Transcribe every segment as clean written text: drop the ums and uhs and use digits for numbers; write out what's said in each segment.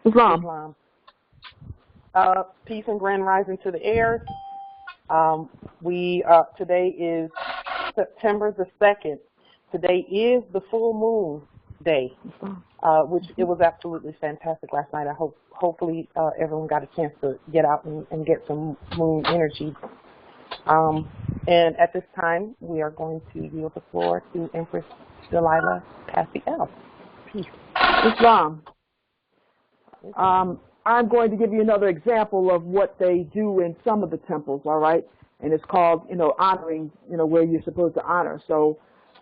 Islam. Islam. Peace and grand rising to the heirs. Today is September the 2nd. Today is the full moon day, which it was absolutely fantastic last night. Hopefully everyone got a chance to get out and get some moon energy. And at this time, we are going to yield the floor to Empress Delilah Passe. Peace. Islam. I'm going to give you another example of what they do in some of the temples, all right? And it's called, honoring, where you're supposed to honor. So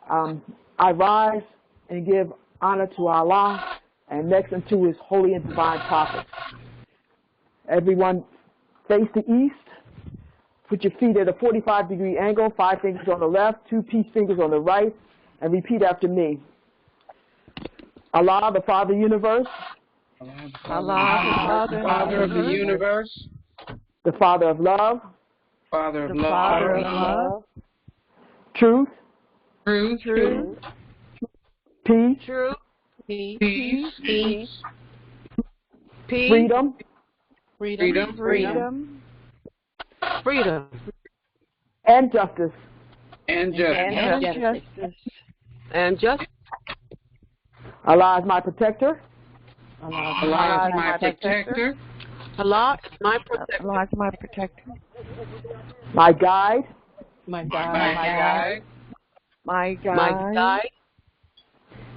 I rise and give honor to Allah and next unto his holy and divine prophets. Everyone face the east. Put your feet at a 45-degree angle, 5 fingers on the left, 2 peace fingers on the right, and repeat after me. Allah, the Father of the universe. Allah, the Father of the universe. The Father of love. Father of love. Father of love. Truth. Truth. Peace. Truth. Peace. Freedom. And justice. And justice. Allah is my protector. Allah is my protector. Allah is my protector. Allah is my protector. My guide. My guide. My guide.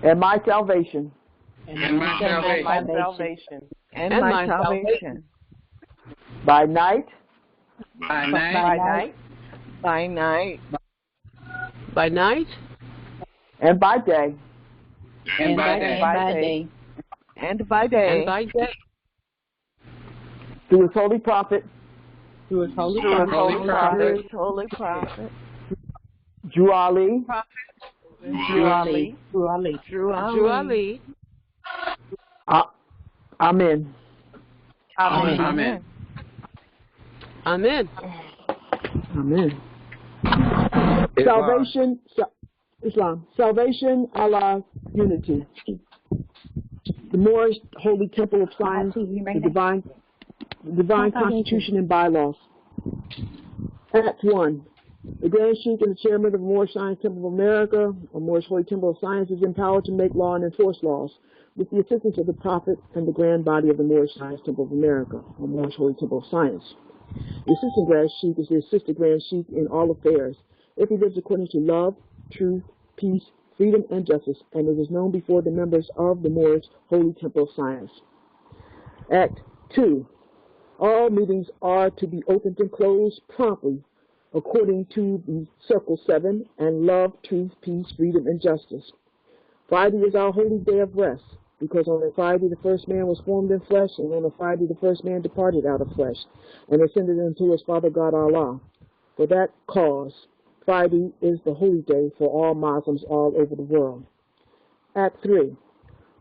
And my salvation. And my salvation. And my salvation. By night. By night. By night. By night. And by day. And by day. And by day. And by day. Through his holy prophet. Through his holy prophet. Drew Ali. Amen. Amen. Amen. Salvation, Islam. Salvation, Allah, unity. The Moorish Holy Temple of Science, the divine Constitution and bylaws. Act 1. The Grand Sheikh and the Chairman of the Moorish Science Temple of America, or Moorish Holy Temple of Science, is empowered to make law and enforce laws with the assistance of the Prophet and the Grand Body of the Moorish Science Temple of America, or Moorish Holy Temple of Science. The Assistant Grand Sheikh is the Assistant Grand Sheikh in all affairs, if he lives according to love, truth, peace, freedom, and justice, and it is known before the members of the Moorish Holy Temple of Science. Act 2. All meetings are to be opened and closed promptly according to the Circle 7 and love, truth, peace, freedom, and justice. Friday is our holy day of rest, because on a Friday the first man was formed in flesh, and on a Friday the first man departed out of flesh, and ascended into his Father God Allah. For that cause, Friday is the holy day for all Muslims all over the world. Act 3.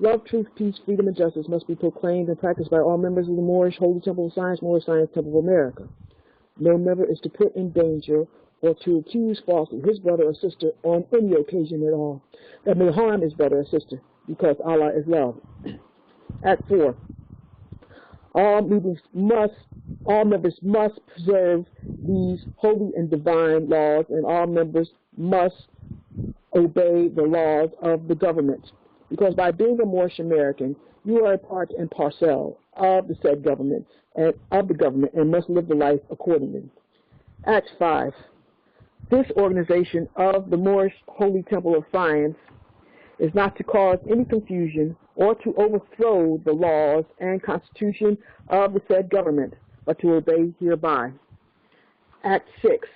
Love, truth, peace, freedom, and justice must be proclaimed and practiced by all members of the Moorish Holy Temple of Science, Moorish Science Temple of America. No member is to put in danger or to accuse falsely his brother or sister on any occasion at all that may harm his brother or sister, because Allah is love. Act 4. All members must preserve these holy and divine laws, and all members must obey the laws of the government. Because by being a Moorish American, you are a part and parcel of the said government and must live the life accordingly. Act 5. This organization of the Moorish Holy Temple of Science is not to cause any confusion or to overthrow the laws and constitution of the said government, but to obey hereby. Act 6.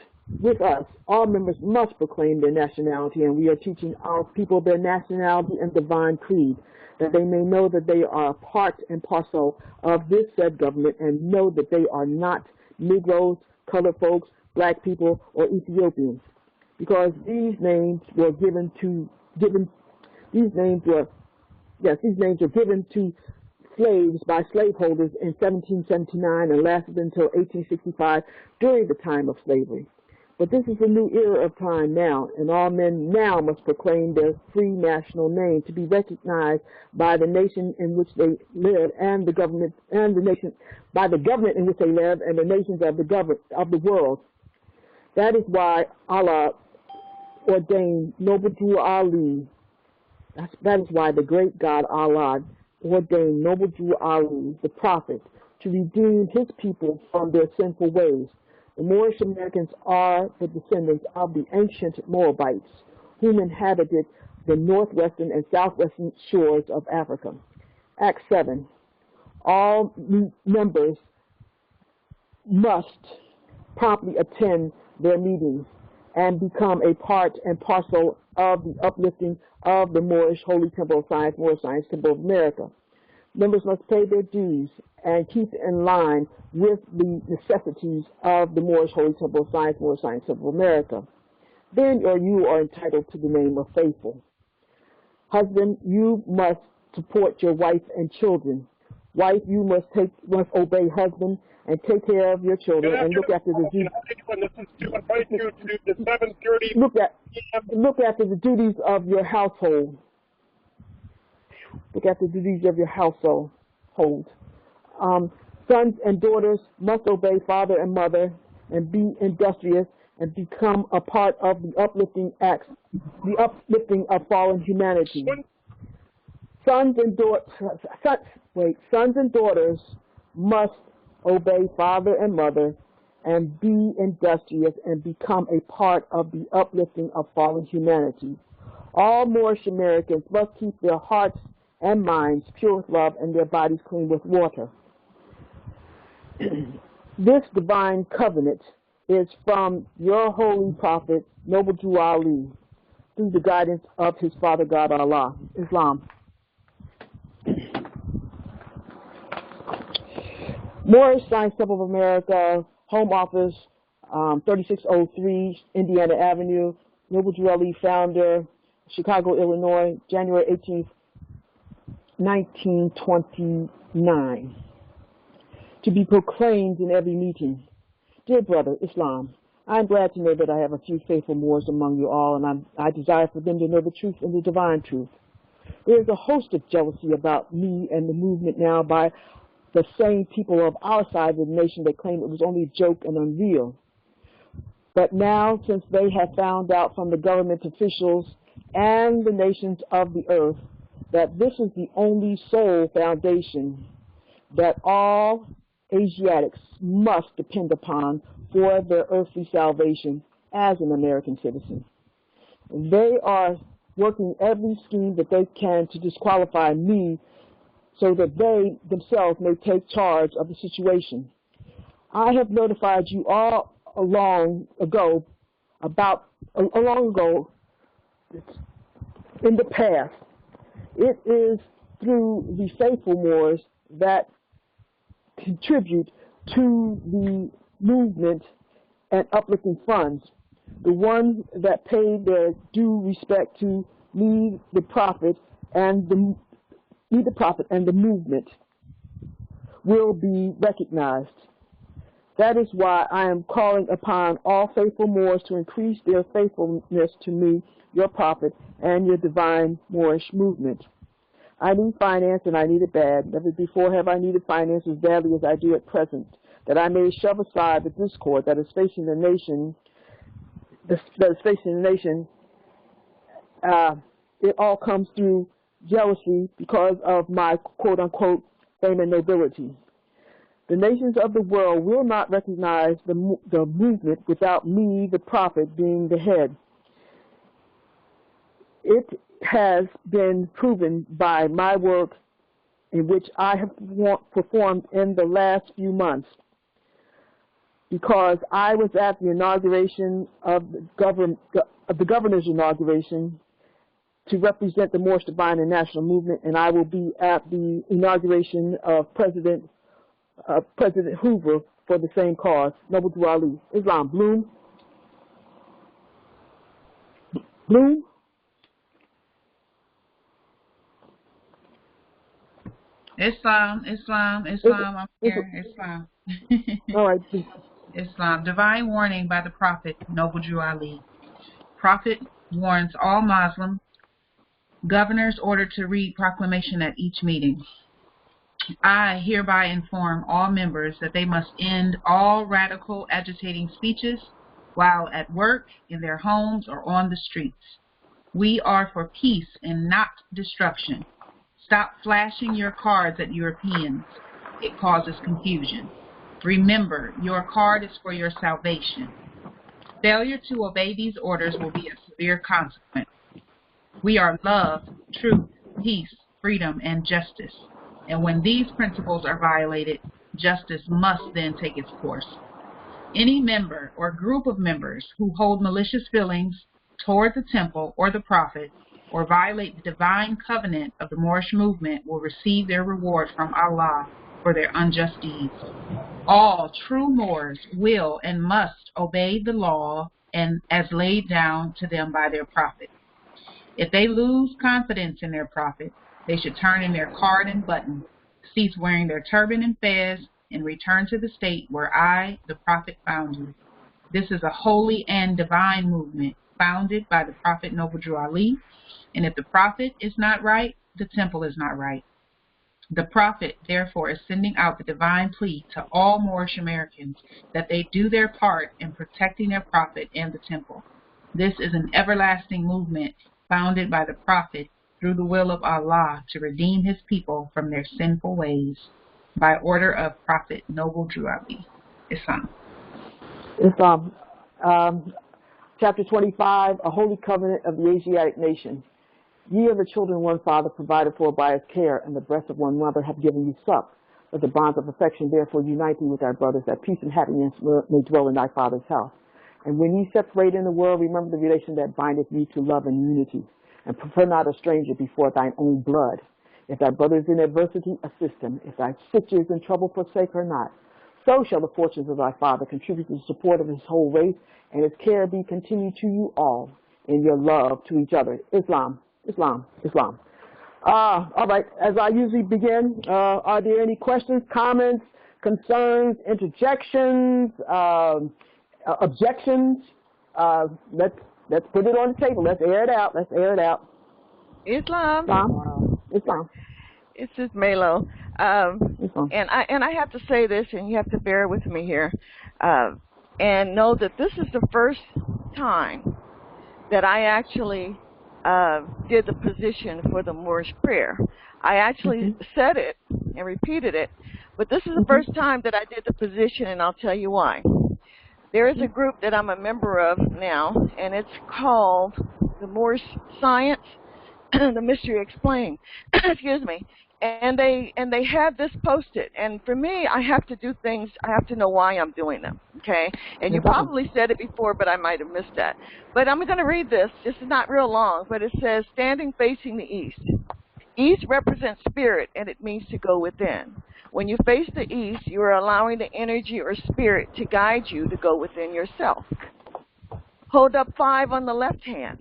With us, all members must proclaim their nationality, and we are teaching our people their nationality and divine creed, that they may know that they are a part and parcel of this said government, and know that they are not Negroes, colored folks, black people, or Ethiopians, because these names were given to slaves by slaveholders in 1779 and lasted until 1865 during the time of slavery. But this is a new era of time now, and all men now must proclaim their free national name to be recognized by the nation in which they live and the government and the nation by the government in which they live and the nations of the world. That is why Allah ordained Noble Drew Ali. That is why the great God Allah ordained Noble Drew Ali, the prophet, to redeem his people from their sinful ways. The Moorish Americans are the descendants of the ancient Moabites, whom inhabited the northwestern and southwestern shores of Africa. Act 7. All members must promptly attend their meetings and become a part and parcel of the uplifting of the Moorish Holy Temple of Science, Moorish Science Temple of America. Members must pay their dues and keep in line with the necessities of the Moorish Holy Temple of Science, Moorish Science Temple of America. Then you are entitled to the name of faithful. Husband, you must support your wife and children. Wife, you must obey husband and take care of your children and look after the duties. Look after the duties of your household. Look after the duties of your household. Sons and daughters must obey father and mother and be industrious and become a part of the uplifting of fallen humanity. Sons and daughters must obey father and mother and be industrious and become a part of the uplifting of fallen humanity. All Moorish Americans must keep their hearts and minds pure with love and their bodies clean with water. This divine covenant is from your holy prophet, Noble Drew Ali, through the guidance of his Father God Allah. Islam. Moorish Science Temple of America, Home Office, 3603 Indiana Avenue, Noble Drew Ali, founder, Chicago, Illinois, January 18th, 1929. To be proclaimed in every meeting. Dear brother, Islam, I am glad to know that I have a few faithful Moors among you all, and I desire for them to know the truth and the divine truth. There is a host of jealousy about me and the movement now by the same people of our side of the nation that claim it was only a joke and unreal. But now, since they have found out from the government officials and the nations of the earth that this is the only sole foundation that all Asiatics must depend upon for their earthly salvation as an American citizen. They are working every scheme that they can to disqualify me so that they themselves may take charge of the situation. I have notified you all long ago in the past. It is through the faithful Moors that contribute to the movement and uplifting funds, the ones that pay their due respect to me, the prophet, and the movement will be recognized. That is why I am calling upon all faithful Moors to increase their faithfulness to me, your prophet, and your divine Moorish movement. I need finance, and I need it bad. Never before have I needed finance as badly as I do at present, that I may shove aside the discord that is facing the nation. It all comes through jealousy because of my quote-unquote fame and nobility. The nations of the world will not recognize the movement without me, the prophet, being the head. It has been proven by my work in which I have performed in the last few months, because I was at the inauguration of the governor's inauguration to represent the Moorish Divine and National Movement, and I will be at the inauguration of President Hoover for the same cause, Noble Drew Ali. Islam. Bloom? Bloom? Islam, I'm here. Islam. All right. Islam. Divine warning by the Prophet, Noble Drew Ali. Prophet warns all Muslim governors ordered to read proclamation at each meeting. I hereby inform all members that they must end all radical agitating speeches while at work, in their homes, or on the streets. We are for peace and not destruction. Stop flashing your cards at Europeans. It causes confusion. Remember, your card is for your salvation. Failure to obey these orders will be a severe consequence. We are love, truth, peace, freedom, and justice. And when these principles are violated, justice must then take its course. Any member or group of members who hold malicious feelings toward the temple or the prophet or violate the divine covenant of the Moorish movement will receive their reward from Allah for their unjust deeds. All true Moors will and must obey the law and as laid down to them by their prophet. If they lose confidence in their prophet, they should turn in their card and button, cease wearing their turban and fez, and return to the state where I, the prophet, found you. This is a holy and divine movement founded by the Prophet Noble Drew Ali, and if the prophet is not right, the temple is not right. The prophet, therefore, is sending out the divine plea to all Moorish Americans that they do their part in protecting their prophet and the temple. This is an everlasting movement founded by the prophet through the will of Allah to redeem his people from their sinful ways, by order of Prophet Noble Drew Ali. Islam. Islam. Chapter 25, A Holy Covenant of the Asiatic Nation. Ye are the children one father provided for by his care, and the breast of one mother have given you suck. Let the bonds of affection therefore unite thee with thy brothers, that peace and happiness may dwell in thy father's house. And when ye separate in the world, remember the relation that bindeth you to love and unity, and prefer not a stranger before thine own blood. If thy brother is in adversity, assist him. If thy sister is in trouble, forsake her not. So shall the fortunes of thy father contribute to the support of his whole race, and his care be continued to you all in your love to each other. Islam, Islam, Islam. All right, as I usually begin, are there any questions, comments, concerns, interjections, objections? Let's put it on the table. Let's air it out. Let's air it out. Islam. Islam. This is Melo. And I have to say this, and you have to bear with me here, and know that this is the first time that I actually did the position for the Moorish prayer. I actually said it and repeated it, but this is the first time that I did the position, and I'll tell you why. There is a group that I'm a member of now, and it's called the Moorish Science, the Mystery Explained. Excuse me. And they had this posted, and for me, I have to do things. I have to know why I'm doing them. Okay. And you probably said it before, but I might have missed that. But I'm going to read this. This is not real long, but it says, "Standing facing the east. East represents spirit, and it means to go within. When you face the east, you are allowing the energy or spirit to guide you to go within yourself. Hold up 5 on the left hand.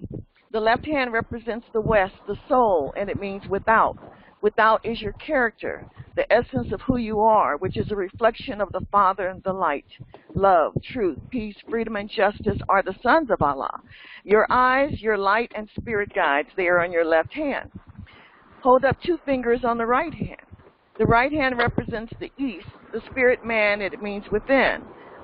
The left hand represents the west, the soul, and it means without. Without is your character, the essence of who you are, which is a reflection of the Father and the light. Love, truth, peace, freedom, and justice are the sons of Allah. Your eyes, your light, and spirit guides, they are on your left hand. Hold up 2 fingers on the right hand. The right hand represents the east, the spirit man, and it means within.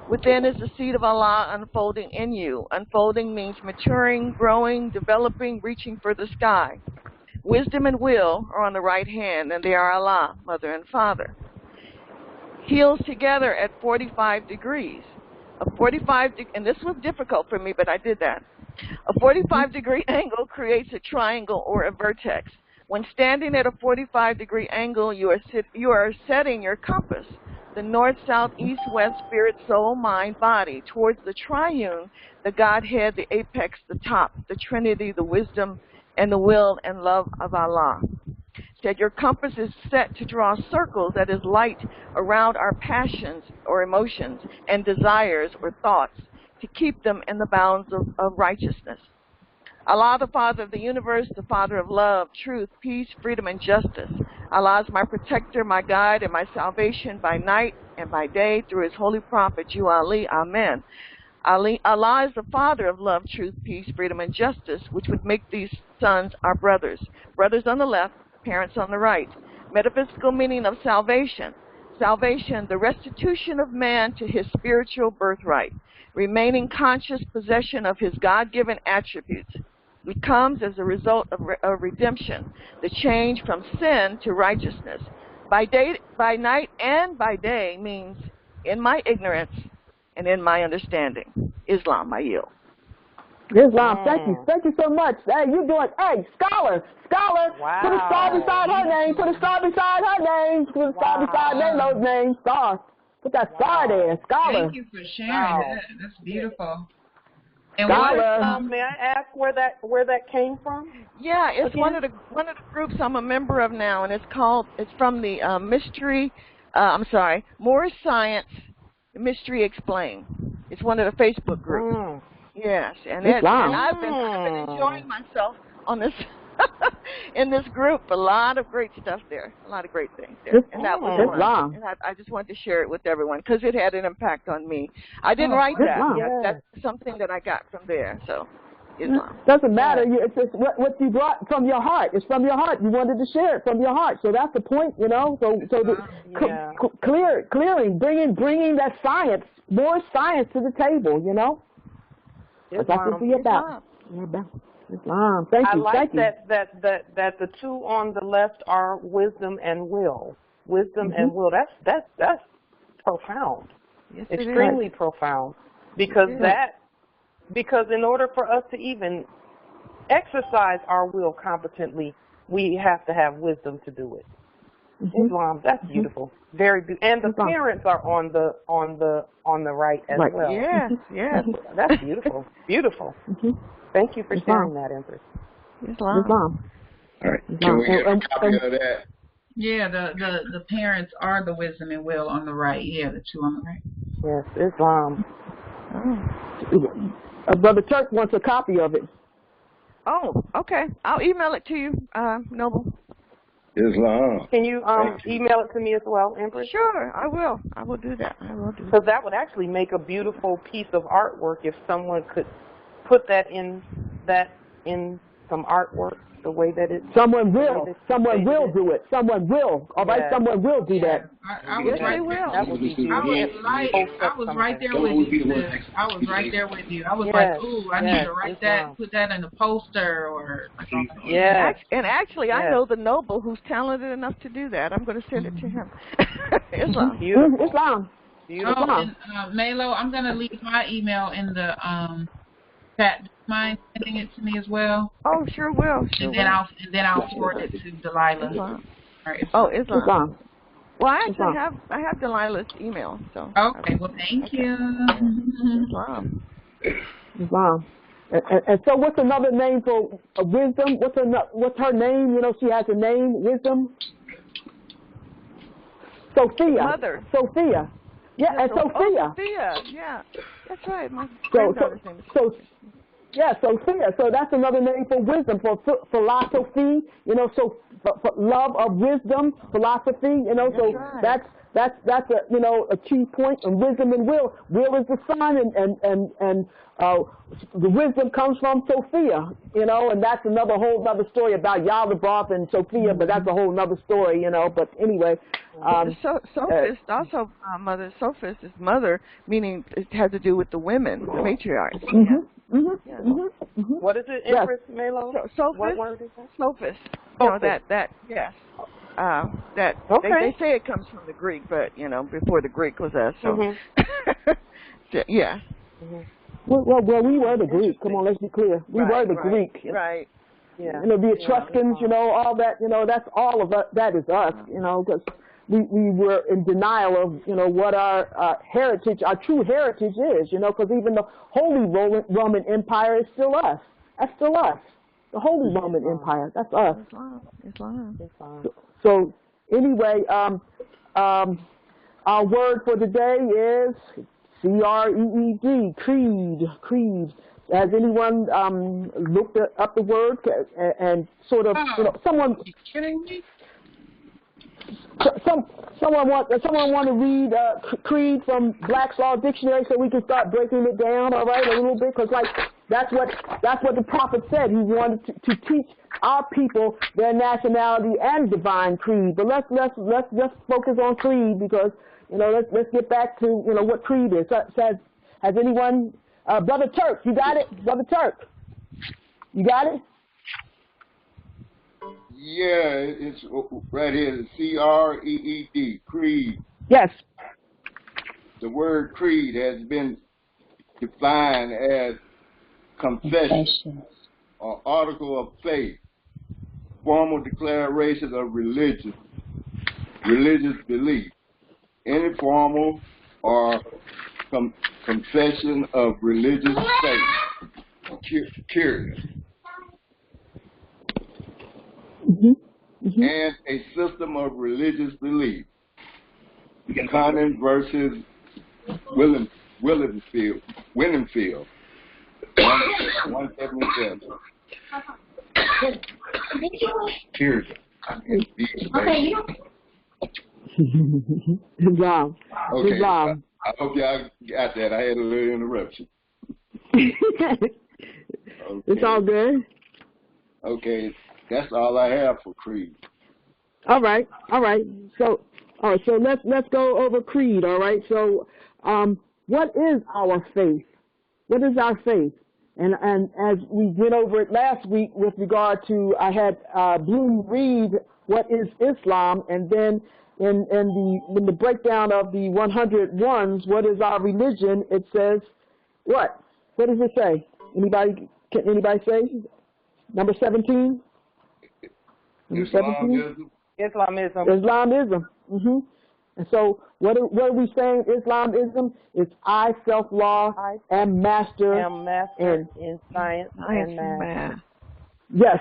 Within is the seed of Allah unfolding in you. Unfolding means maturing, growing, developing, reaching for the sky. Wisdom and will are on the right hand, and they are Allah, Mother and Father. Heels together at 45 degrees. And this was difficult for me, but I did that. A 45-degree angle creates a triangle or a vertex. When standing at a 45-degree angle, you are setting your compass, the north, south, east, west, spirit, soul, mind, body, towards the triune, the Godhead, the apex, the top, the Trinity, the wisdom, and the will and love of Allah. Said your compass is set to draw circles that is light around our passions or emotions and desires or thoughts to keep them in the bounds of righteousness. Allah, the Father of the universe, the Father of love, truth, peace, freedom, and justice, Allah is my protector, my guide, and my salvation by night and by day through his holy prophet, you Ali. Amen. Allah is the Father of love, truth, peace, freedom, and justice, which would make these sons our brothers. Brothers on the left, parents on the right. Metaphysical meaning of salvation. Salvation, the restitution of man to his spiritual birthright, remaining conscious possession of his God-given attributes. It comes as a result of redemption, the change from sin to righteousness. By night and by day means in my ignorance and in my understanding. Islam, I yield. Islam, thank you so much. Hey, you're doing, scholar, wow. Put a star beside her name, put a star beside her name, put a star beside Laylo's name, star. Put that star there, scholar. Thank you for sharing that. That's beautiful. And Scholar. May I ask where that came from? Yeah, it's one of the groups I'm a member of now, and it's from the Moorish Science Mystery Explained. It's one of the Facebook groups. Yes, and I've been enjoying myself on this in this group. A lot of great stuff there, a lot of great things there, and that was one. And I just wanted to share it with everyone because it had an impact on me. I didn't write that. That's something that I got from there. So, Islam. Doesn't matter. It's what you brought from your heart. It's from your heart. You wanted to share it from your heart. So that's the point, you know. Clearing, bringing that science, more science to the table, you know. That's what we're about. Islam. Thank you. I like that the two on the left are wisdom and will. Wisdom and will. That's profound. Yes, extremely profound. Because in order for us to even exercise our will competently, we have to have wisdom to do it. Islam, that's beautiful. Very beautiful. And the parents are on the right as well. Yes. That's beautiful. Beautiful. Thank you for sharing that, Empress. Islam. All right. Can we get a copy of that? Yeah, the parents are the wisdom and will on the right. Yeah, the two on the right. Yes, Islam. Brother Turk wants a copy of it. Oh, okay. I'll email it to you, Noble. Islam. Can you email it to me as well, Empress? Sure, I will. I will do that. Because that would actually make a beautiful piece of artwork if someone could put that in some artwork the way that it. Someone will do it. Someone will. All right, someone will do that. I was right there. I was right there with you. I was right there with you. I was like, ooh, I need to write that, put that in a poster or something. Yeah. And actually, I know the Noble who's talented enough to do that. I'm going to send it to him. Islam. Beautiful. Islam. Beautiful. Oh, and Melo, I'm going to leave my email in the chat. Do you mind sending it to me as well? Oh, sure will. And then I'll forward it to Delilah. Islam. Or Islam. Well, I actually have Delilah's email. So. Okay. Well, thank you. Islam. And so, what's another name for wisdom? What's her name? You know, she has a name, wisdom. Sophia. Mother. Sophia. Yeah, and Sophia. Oh, Sophia. Yeah, that's right. My granddaughter's name is Sophia. Yeah, Sophia. So that's another name for wisdom, for philosophy. You know, so for love of wisdom, philosophy. You know, that's so right. that's a key point. And wisdom and will. Will is the son, and the wisdom comes from Sophia. You know, and that's whole other story about Yaldabaoth and Sophia. But that's a whole other story. You know. But anyway. Sophist also, mother. Sophist is mother, meaning it has to do with the women, the matriarchs. What is it, Empress Melo? Sophist. What word is that? Sophist. You know, that yes. They say it comes from the Greek, but you know, before the Greek was us. So yeah. Well, we were the Greek. Come on, let's be clear. We were the Greek. Right. Yeah. You know, the Etruscans. You know, all that. You know, that's all of us. That is us. You know, because we were in denial of, you know, what our heritage, our true heritage is, you know, because even the Holy Roman Empire is still us. That's still us. The Holy Roman Empire, that's us. Islam. So anyway, our word for today is CREED, creed. Has anyone looked up the word and sort of, you know, someone... Are you kidding me? Someone want to read creed from Black's Law Dictionary so we can start breaking it down, all right, a little bit, because like that's what the prophet said. He wanted to teach our people their nationality and divine creed. But let's just focus on creed, because let's get back to what creed is. Has anyone, Brother Turk, you got it? Brother Turk, you got it? Yeah, it's right here, C-R-E-E-D, creed. Yes. The word creed has been defined as confession or article of faith, formal declaration of religious belief, any formal or confession of religious faith, curious. And a system of religious belief. Conning versus Winnenfield, 177. Cheers. Okay. Good job. Okay. Good job. I hope y'all got that. I had a little interruption. Okay. It's all good. Okay. That's all I have for creed. All right. So let's go over creed. All right. So, what is our faith? What is our faith? And as we went over it last week with regard to, I had Bloom read what is Islam, and then in the breakdown of the 100 ones, what is our religion? It says what? What does it say? Can anybody say? Number 17. Islamism. Islamism. And so, what are we saying? Islamism is I, self-law, am master in science and math. Yes.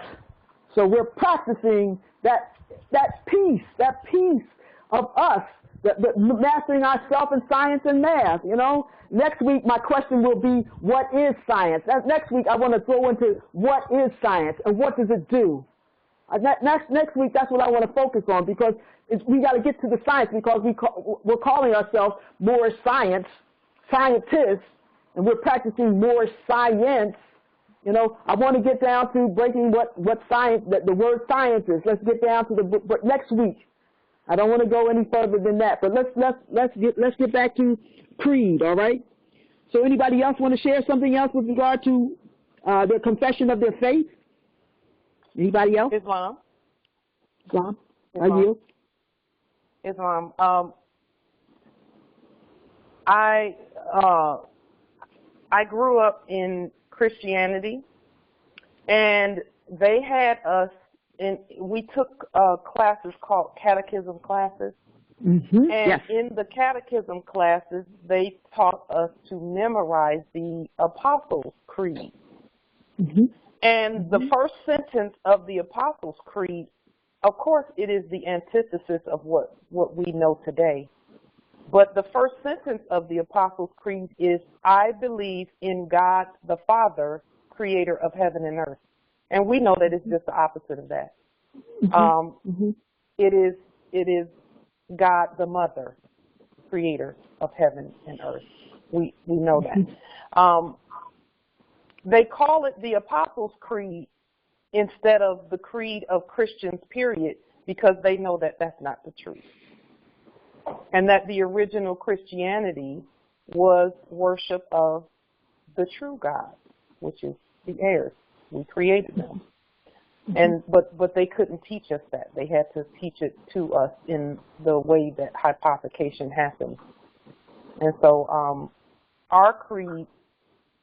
So we're practicing that piece of us, the mastering ourselves in science and math. Next week my question will be, what is science? Next week I want to throw into what is science and what does it do. Next week, that's what I want to focus on, because we got to get to the science, because we're calling ourselves more scientists, and we're practicing more science. I want to get down to breaking what science, the word science is. Let's get down to but next week. I don't want to go any further than that, but let's get back to creed. All right. So anybody else want to share something else with regard to their confession of their faith? Anybody else? Islam. Are you? Islam. I grew up in Christianity, and they had us we took classes called catechism classes. And yes. In the catechism classes, they taught us to memorize the Apostles' Creed. And the first sentence of the Apostles' Creed, of course, it is the antithesis of what we know today. But the first sentence of the Apostles' Creed is, I believe in God the Father, creator of heaven and earth. And we know that it's just the opposite of that. It is God the Mother, creator of heaven and earth. We know that. They call it the Apostles' Creed instead of the creed of Christians, period, because they know that that's not the truth. And that the original Christianity was worship of the true God, which is the heirs. We created them. But they couldn't teach us that. They had to teach it to us in the way that hypothecation happens. And so our creed,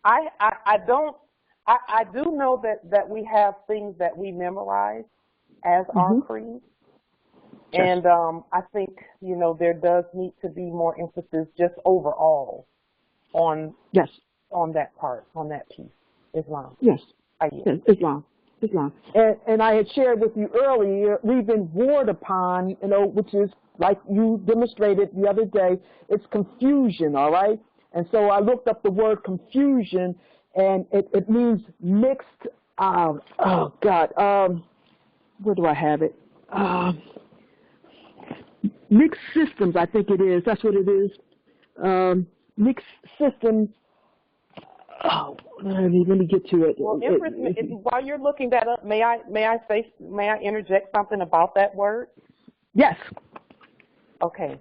I do know that we have things that we memorize as our creed. And I think, there does need to be more emphasis just overall on that part, on that piece, Islam. Yes. Islam. And I had shared with you earlier, we've been warred upon, which is, like you demonstrated the other day, it's confusion, all right? And so I looked up the word confusion, and it means mixed, where do I have it? mixed systems, I think it is. That's what it is. Mixed system. Oh, let me get to it. Well, Empress, while you're looking that up, may I interject something about that word? Yes. Okay.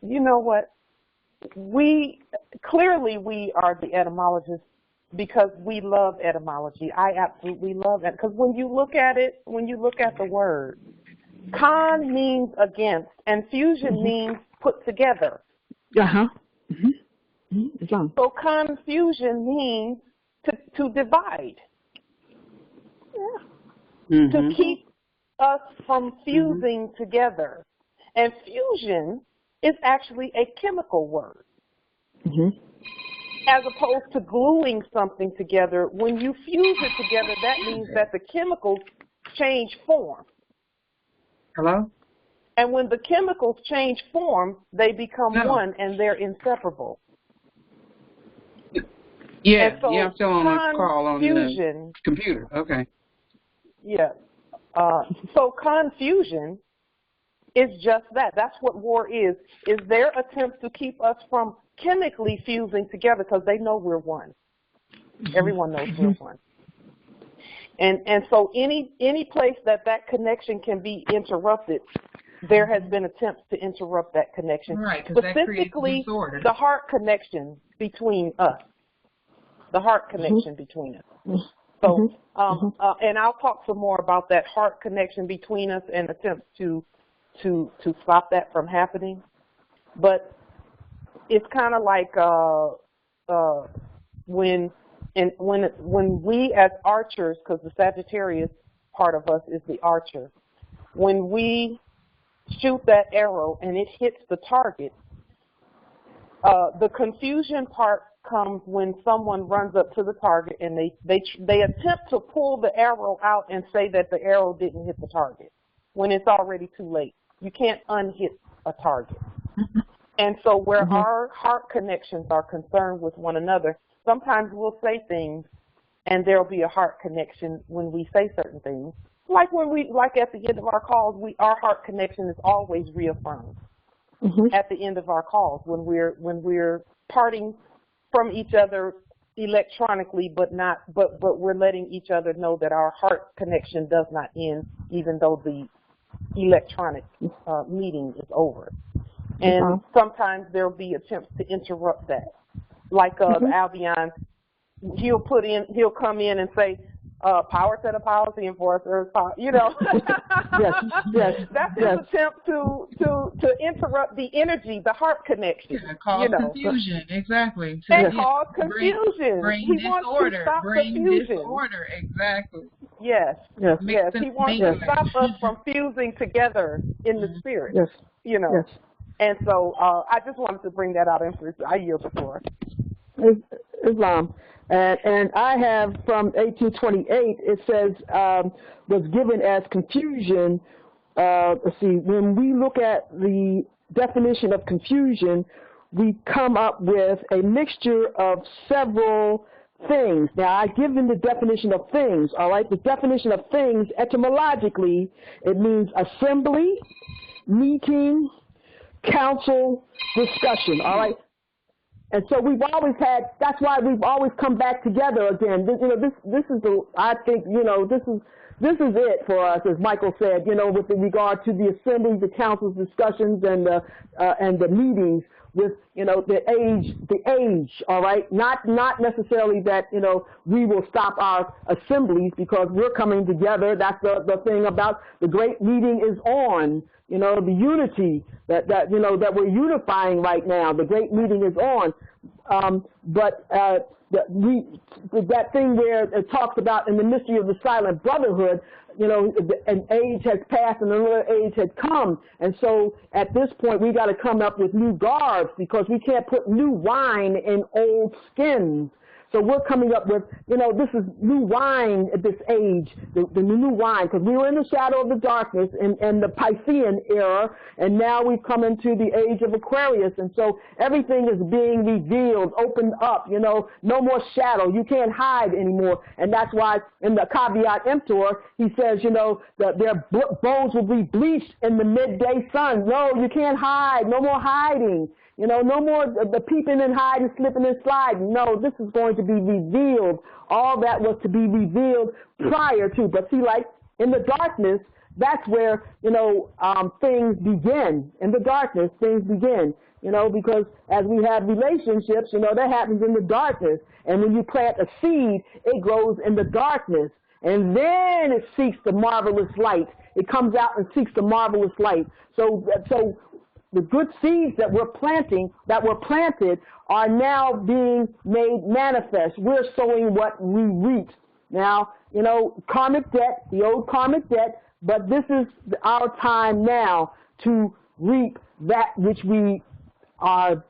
You know what? We are the etymologists because we love etymology. I absolutely love that because when you look at the word, con means against, and fusion means put together. Uh-huh. Mm-hmm. So confusion means to divide, to keep us from fusing together. And fusion is actually a chemical word. As opposed to gluing something together, when you fuse it together, that means that the chemicals change form. Hello? And when the chemicals change form, they become one and they're inseparable. Yeah, so I'm still on a call on the computer. Okay. Yeah. So confusion is just that. That's what war is their attempt to keep us from chemically fusing together because they know we're one. Everyone knows we're one. And so any place that connection can be interrupted, there has been attempts to interrupt that connection. Right, because that creates disorder. The heart connection between us. The heart connection between us. So, and I'll talk some more about that heart connection between us and attempts to stop that from happening. But it's kind of like when we as archers, because the Sagittarius part of us is the archer, when we shoot that arrow and it hits the target, the confusion part comes when someone runs up to the target and they attempt to pull the arrow out and say that the arrow didn't hit the target when it's already too late. You can't unhit a target. And so where our heart connections are concerned with one another, sometimes we'll say things and there'll be a heart connection when we say certain things. Like at the end of our calls, our heart connection is always reaffirmed at the end of our calls when we're parting from each other electronically, but we're letting each other know that our heart connection does not end, even though the electronic meeting is over. And sometimes there'll be attempts to interrupt that, like Albion. He'll come in and say, power to the policy enforcers, Yes. That's his attempt to interrupt the energy, the heart connection. Yeah, cause confusion, exactly. So and cause confusion. Bring he disorder. Wants to stop confusion. Disorder, exactly. Yes. He wants to stop us from fusing together in the spirit. Yes. Yes. And so I just wanted to bring that out. I yield the floor. Islam. And I have from 1828, it says, was given as confusion. Let's see, when we look at the definition of confusion, we come up with a mixture of several things. Now, I've given the definition of things, all right? The definition of things, etymologically, it means assembly, meeting, council, discussion, all right? And so we've always had, that's why we've always come back together again. This is I think, this is it for us, as Michael said, with regard to the assembly, the council's discussions, and the meetings with, the age, all right? Not necessarily that, we will stop our assemblies because we're coming together. That's the thing about the great meeting is on. The unity that we're unifying right now. The great meeting is on. But that thing where it talks about in the mystery of the silent brotherhood, an age has passed and another age has come. And so at this point, we got to come up with new garbs because we can't put new wine in old skins. So we're coming up with, this is new wine at this age, the new wine, because we were in the shadow of the darkness in the Piscean era, and now we've come into the age of Aquarius, and so everything is being revealed, opened up, no more shadow. You can't hide anymore, and that's why in the caveat emptor, he says, that their bones will be bleached in the midday sun. No, you can't hide. No more hiding. No more the peeping and hiding, slipping and sliding. No, this is going to be revealed. All that was to be revealed prior to. But see, like in the darkness, that's where, things begin. In the darkness, things begin. Because as we have relationships, that happens in the darkness. And when you plant a seed, it grows in the darkness. And then it seeks the marvelous light. It comes out and seeks the marvelous light. So the good seeds that we're planting, that were planted, are now being made manifest. We're sowing what we reap. Now, karmic debt, the old karmic debt, but this is our time now to reap that which we have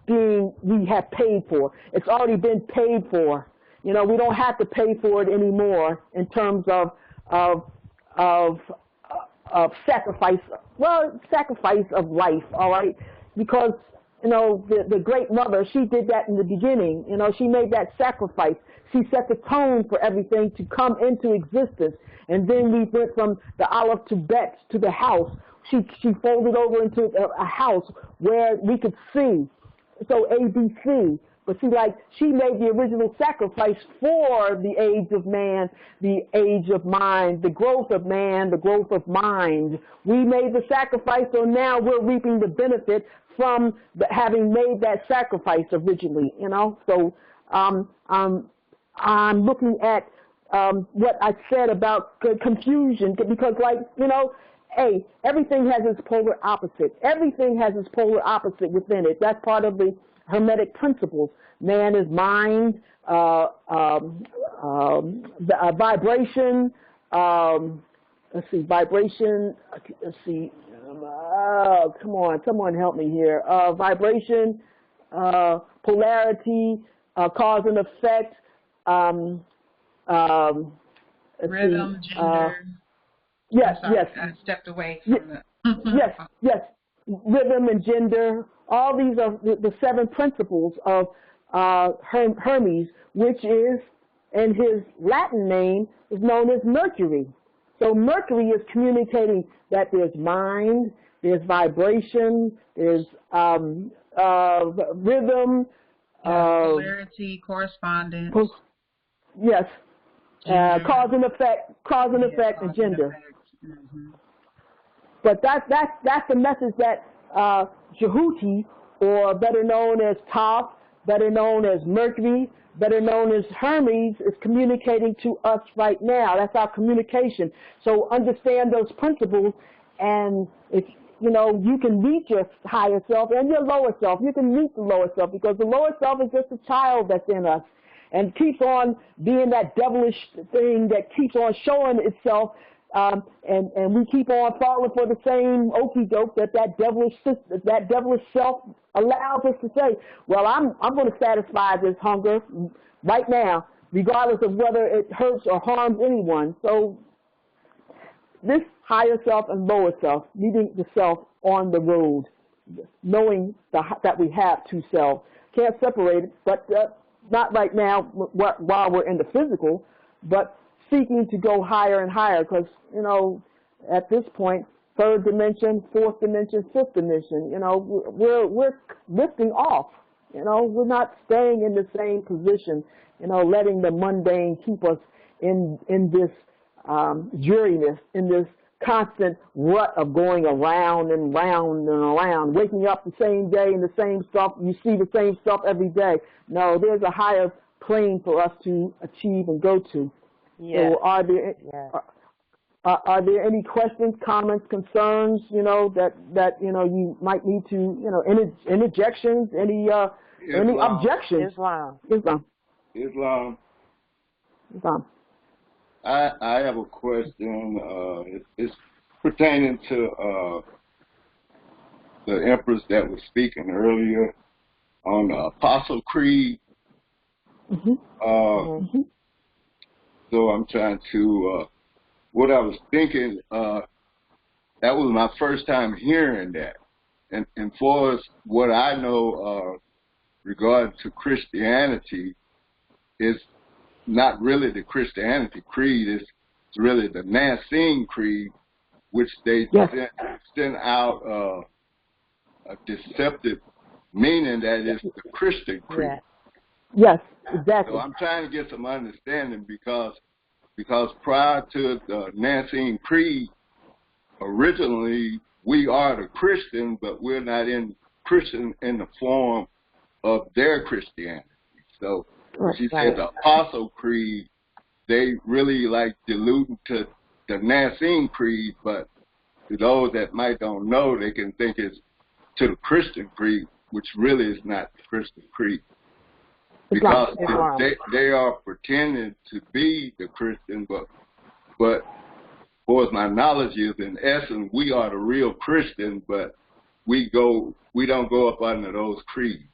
paid for. It's already been paid for. We don't have to pay for it anymore in terms of sacrifice. Well, sacrifice of life, all right? Because, the great mother, she did that in the beginning. She made that sacrifice. She set the tone for everything to come into existence. And then we went from the Aleph to Bet to the house. She folded over into a house where we could see. So ABC. But see, like, she made the original sacrifice for the age of man, the age of mind, the growth of man, the growth of mind. We made the sacrifice, so now we're reaping the benefit from having made that sacrifice originally, So I'm looking at what I said about confusion, because, like, hey, everything has its polar opposite. Everything has its polar opposite within it. That's part of the Hermetic principles. Man is mind, vibration, vibration, come on, someone help me here. Vibration, polarity, cause and effect, rhythm, gender. Yes, sorry, yes. I stepped away from yes. Rhythm and gender. All these are the 7 principles of Hermes, which is, in his Latin name, is known as Mercury. So Mercury is communicating that there's mind, there's vibration, there's rhythm, polarity, correspondence. Yes, cause and effect, and gender. Mm-hmm. But that's the message that Jehuti, or better known as Toph, better known as Mercury, better known as Hermes, is communicating to us right now. That's our communication. So understand those principles, and if you can meet your higher self and your lower self. You can meet the lower self, because the lower self is just a child that's in us, and keeps on being that devilish thing that keeps on showing itself. And we keep on falling for the same okie doke that devilish self allows us to say, well, I'm going to satisfy this hunger right now, regardless of whether it hurts or harms anyone. So this higher self and lower self, meeting the self on the road, knowing that we have two selves. Can't separate it, but not right now while we're in the physical, but seeking to go higher and higher, because, at this point, 3rd dimension, 4th dimension, 5th dimension, we're lifting off. We're not staying in the same position, letting the mundane keep us in this dreariness, in this constant rut of going around and round and around, waking up the same day and the same stuff. You see the same stuff every day. No, there's a higher plane for us to achieve and go to. Yes. So are there any questions, comments, concerns, that you might need to, interjections, any objections? Islam. I have a question. It's pertaining to the empress that was speaking earlier on the Apostle Creed. So I'm trying to, what I was thinking, that was my first time hearing that. And for what I know regarding to Christianity, is not really the Christianity creed, it's really the Nicene Creed, which they send out a deceptive meaning that is the Christian creed. Yes, exactly. So I'm trying to get some understanding because prior to the Nicene Creed, originally we are the Christian, but we're not in Christian in the form of their Christianity. So she said the Apostle Creed, they really like diluting to the Nicene Creed, but to those that might don't know, they can think it's to the Christian Creed, which really is not the Christian Creed. Because they are pretending to be the Christian, but as my knowledge is, in essence, we are the real Christian, but we don't go up under those creeds.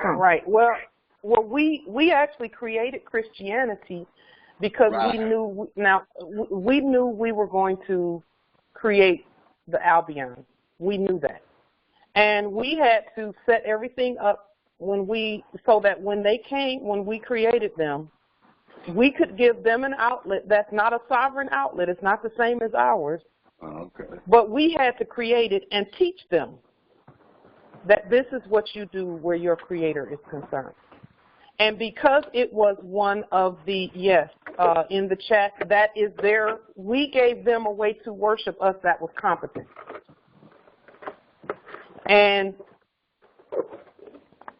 Right. Well, we actually created Christianity because we knew we were going to create the Albion. We knew that, and we had to set everything up so that when they came, when we created them, we could give them an outlet that's not a sovereign outlet. It's not the same as ours. But we had to create it and teach them that this is what you do where your Creator is concerned. And because it was one of the, in the chat, that is we gave them a way to worship us that was competent. And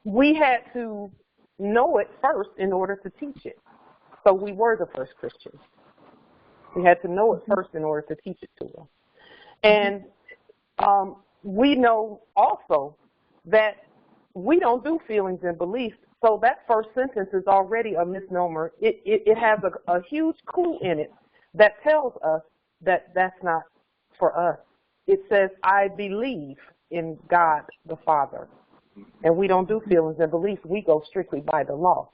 we had to know it first in order to teach it. So we were the first Christians. We had to know it first in order to teach it to them. And we know also that we don't do feelings and beliefs. So that first sentence is already a misnomer. It has a huge clue in it that tells us that that's not for us. It says, I believe in God the Father. And we don't do feelings and beliefs. We go strictly by the law.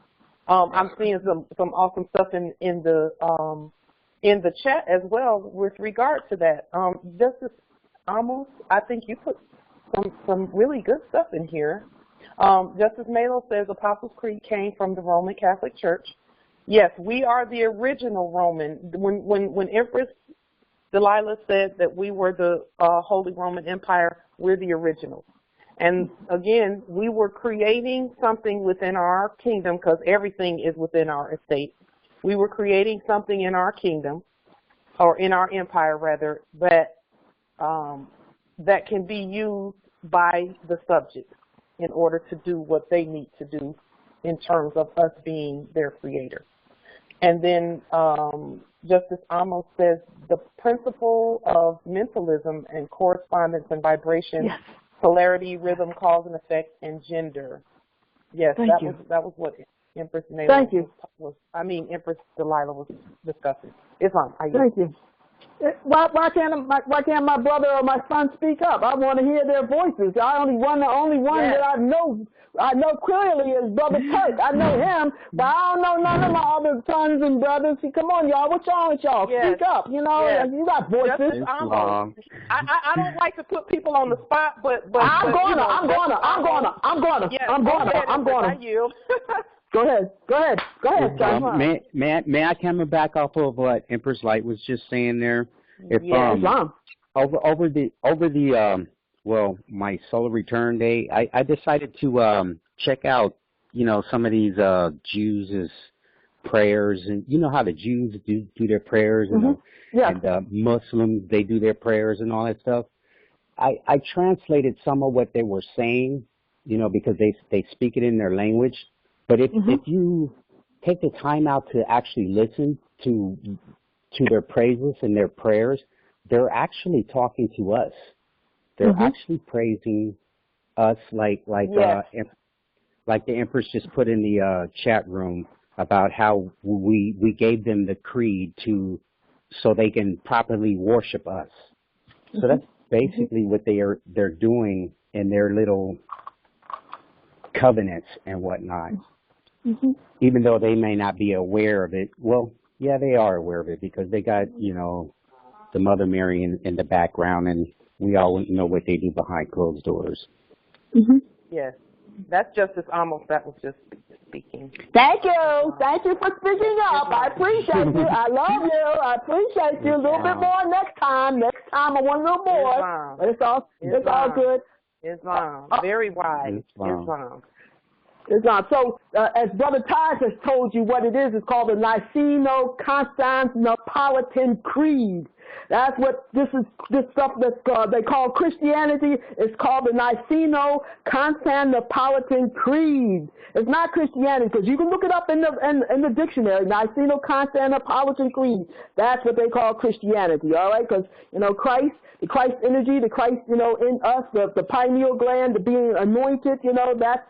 I'm seeing some awesome stuff in the chat as well with regard to that. Justice Amos, I think you put some really good stuff in here. Justice Malo says Apostles' Creed came from the Roman Catholic Church. Yes, we are the original Roman. When Empress Delilah said that we were the Holy Roman Empire, we're the originals. And again, we were creating something within our kingdom, because everything is within our estate. We were creating something in our kingdom, or in our empire rather, that can be used by the subjects in order to do what they need to do in terms of us being their creator. And then Justice Amos says the principle of mentalism and correspondence and vibration, polarity, rhythm, cause and effect, and gender. Yes, that was what Empress Empress Delilah was discussing. Islam. Thank you. Why can't my brother or my son speak up? I want to hear their voices. The only one that I know clearly is Brother Turk. I know him, but I don't know none of my other sons and brothers. Come on, y'all. What's wrong with y'all? Speak up. You know, you got voices. I don't like to put people on the spot, but I'm gonna. I yield. Go ahead, May I come back off of what Empress Light was just saying there? If over the my solar return day, I decided to check out, some of these Jews' prayers, and you know how the Jews do their prayers, and Muslims, they do their prayers and all that stuff. I translated some of what they were saying, because they speak it in their language. But if you take the time out to actually listen to their praises and their prayers, they're actually talking to us. They're actually praising us, like the Empress just put in the chat room about how we gave them the creed so they can properly worship us. So that's basically what they're doing in their little covenants and whatnot. Even though they may not be aware of it, well, yeah, they are aware of it because they got, the Mother Mary in the background, and we all know what they do behind closed doors. Yes. That's Justice Amos that was just speaking. Thank you. Thank you for speaking up. I appreciate you. I love you. I appreciate you. A little bit more next time. Next time I want a little more. Islam. But it's all good. Islam. Very wide. Islam. So, as Brother Taj has told you what it is, it's called the Niceno-Constantinopolitan Creed. That's what this stuff that's they call Christianity. It's called the Niceno-Constantinopolitan Creed. It's not Christianity because you can look it up in the dictionary. Niceno-Constantinopolitan Creed. That's what they call Christianity. All right, because Christ. The Christ energy, the Christ, in us, the pineal gland, the being anointed,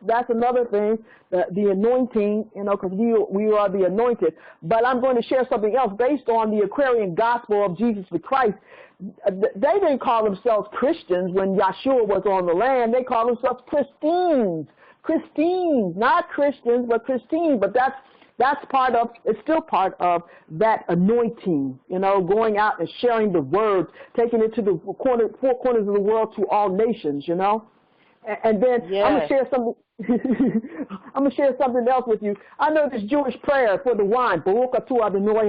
that's another thing, the anointing, because we are the anointed. But I'm going to share something else based on the Aquarian gospel of Jesus the Christ. They didn't call themselves Christians when Yeshua was on the land. They called themselves Christines. Christines, not Christians, but Christines. But it's still part of that anointing, going out and sharing the word, taking it to the four corners of the world to all nations, And then I'm going to share something. I'm going to share something else with you. I know this Jewish prayer for the wine. Baruch atah Adonai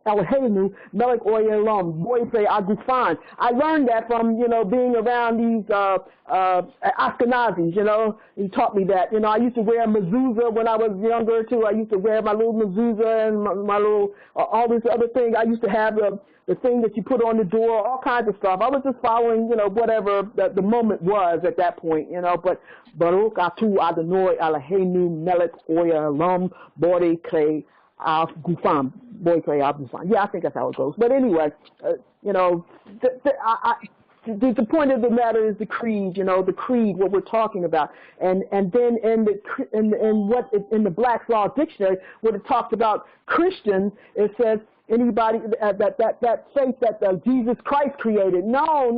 Eloheinu melech olam boifei agufan. I learned that from, being around these Ashkenazis, He taught me that. I used to wear mezuzah when I was younger, too. I used to wear my little mezuzah and my little, all these other things. I used to have the thing that you put on the door, all kinds of stuff. I was just following, whatever the moment was at that point, but Baruch atah Adonai Eloheinu melech olam boifei agufan. Yeah, I think that's how it goes. But anyway, the point of the matter is the creed, the creed, what we're talking about, and then in the Black's Law Dictionary, when it talks about Christian, it says anybody that faith that Jesus Christ created. No,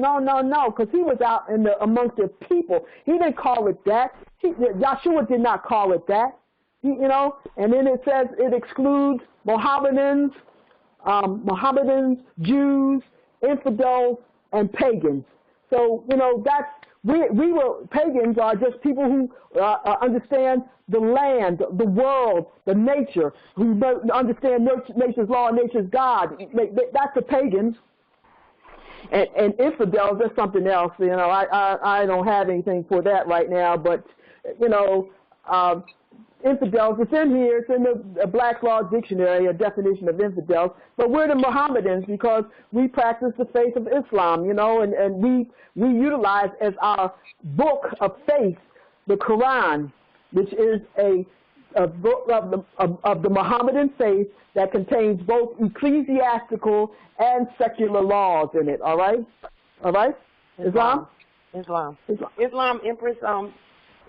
because he was out amongst the people. He didn't call it that. Yeshua did not call it that. And then it says it excludes Mohammedans, Jews, infidels, and pagans. So, pagans are just people who understand the land, the world, the nature, who understand nature's law and nature's God. That's the pagans. And infidels, that's something else. I don't have anything for that right now, but, infidels, it's in here, it's in the Black's Law Dictionary, a definition of infidels, but we're the Mohammedans because we practice the faith of Islam, and we utilize as our book of faith the Quran, which is a book of the Mohammedan faith that contains both ecclesiastical and secular laws in it, all right? Islam, Empress,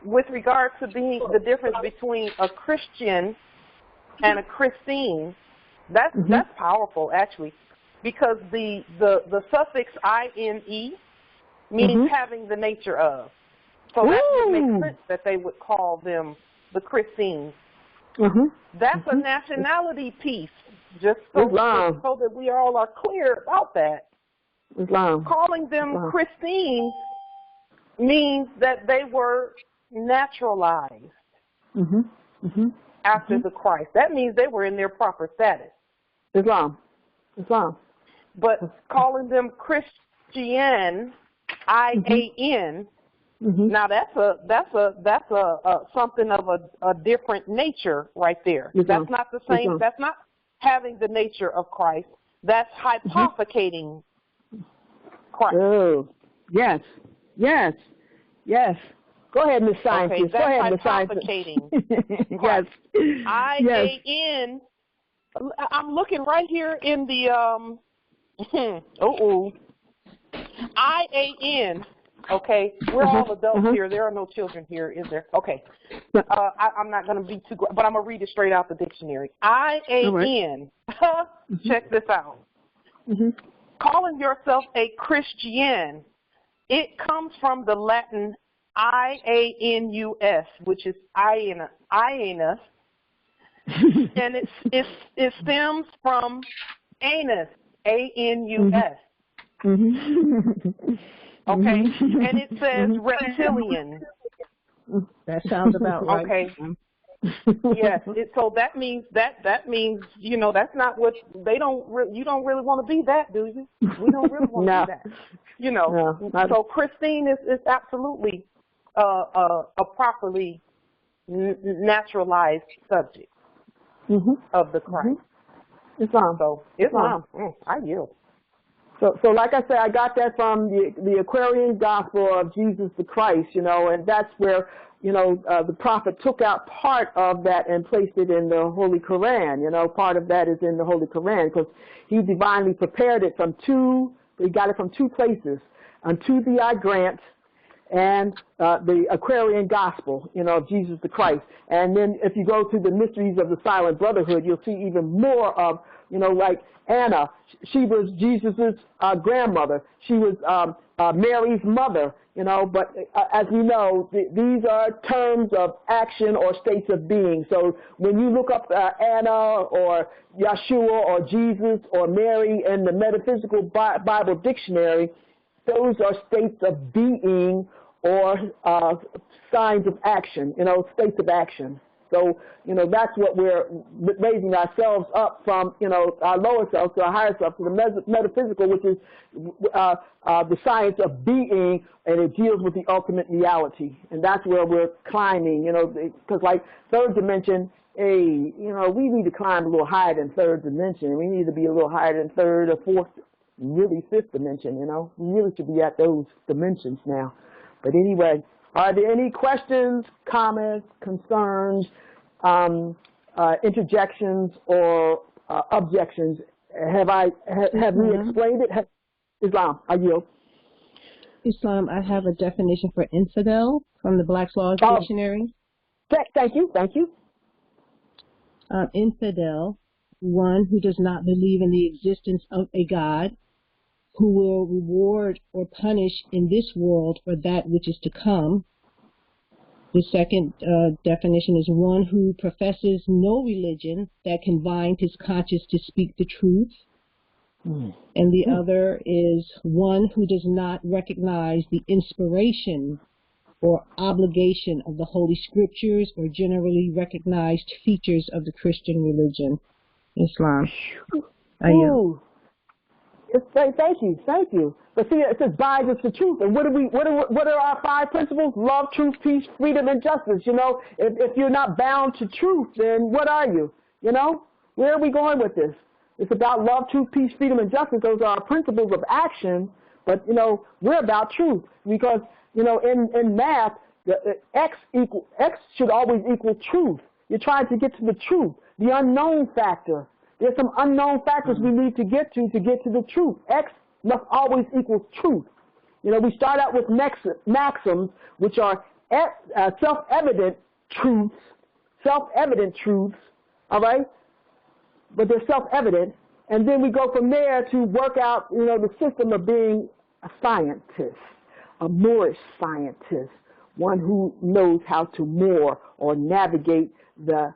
with regard to the difference between a Christian and a Christine, that's powerful actually, because the suffix ine means having the nature of. So that would make sense that they would call them the Christines. That's a nationality piece, just so that we all are clear about that. Calling them Christine means that they were naturalized after the Christ. That means they were in their proper status. Islam. But calling them Christian, IAN, now that's a something of a different nature right there. That's not the same. That's not having the nature of Christ. That's hypothecating Christ. Oh, yes. Go ahead, Miss Scientist. Okay, that's hypothecating. Yes. IAN. I'm looking right here in the IAN. Okay, we're all adults here. There are no children here, is there? Okay. I'm not going to be too, but I'm going to read it straight out the dictionary. IAN. Check this out. Calling yourself a Christian, it comes from the Latin I-A-N-U-S, which is Ionus, and it stems from anus, A-N-U-S. Okay, and it says reptilian. That sounds about right. Okay. Yes. So that means you know, that's not what you don't really want to be that, do you? We don't really want to be that. You know. No, so Christine is absolutely a properly naturalized subject of the Christ. Islam. So Islam. I yield. So like I said, I got that from the Aquarian Gospel of Jesus the Christ, you know, and that's where, you know, the prophet took out part of that and placed it in the Holy Quran. You know, part of that is in the Holy Quran because he divinely prepared it he got it from two places, unto thee I grant, and the Aquarian Gospel, you know, of Jesus the Christ. And then if you go to the mysteries of the Silent Brotherhood, you'll see even more of, you know, like Anna, she was Jesus's grandmother. She was Mary's mother, you know, but as we know, these are terms of action or states of being. So when you look up Anna or Yeshua or Jesus or Mary in the Metaphysical Bible Dictionary, those are states of being or signs of action, you know, states of action. So, you know, that's what we're raising ourselves up from, you know, our lower self to our higher self, to the metaphysical, which is the science of being, and it deals with the ultimate reality. And that's where we're climbing, you know, because like third dimension, you know, we need to climb a little higher than third dimension. We need to be a little higher than third or fourth, really fifth dimension, you know. We really should be at those dimensions now. But anyway, are there any questions, comments, concerns, interjections, or objections? Have we explained it? Islam, I yield. Islam, I have a definition for infidel from the Black's Law Dictionary. Thank you. Infidel, one who does not believe in the existence of a God, who will reward or punish in this world or that which is to come. The second definition is one who professes no religion that can bind his conscience to speak the truth. And the other is one who does not recognize the inspiration or obligation of the Holy Scriptures or generally recognized features of the Christian religion, Islam. Thank you. But see, it says binds us to truth. And what are our 5 principles? Love, truth, peace, freedom, and justice. You know, if you're not bound to truth, then what are you? You know, where are we going with this? It's about love, truth, peace, freedom, and justice. Those are our principles of action. But, you know, we're about truth because, you know, in math, X should always equal truth. You're trying to get to the truth, the unknown factor. There's some unknown factors we need to get to the truth. X must always equal truth. You know, we start out with maxims, which are self-evident truths, all right? But they're self-evident. And then we go from there to work out, you know, the system of being a scientist, a Moorish scientist, one who knows how to moor or navigate the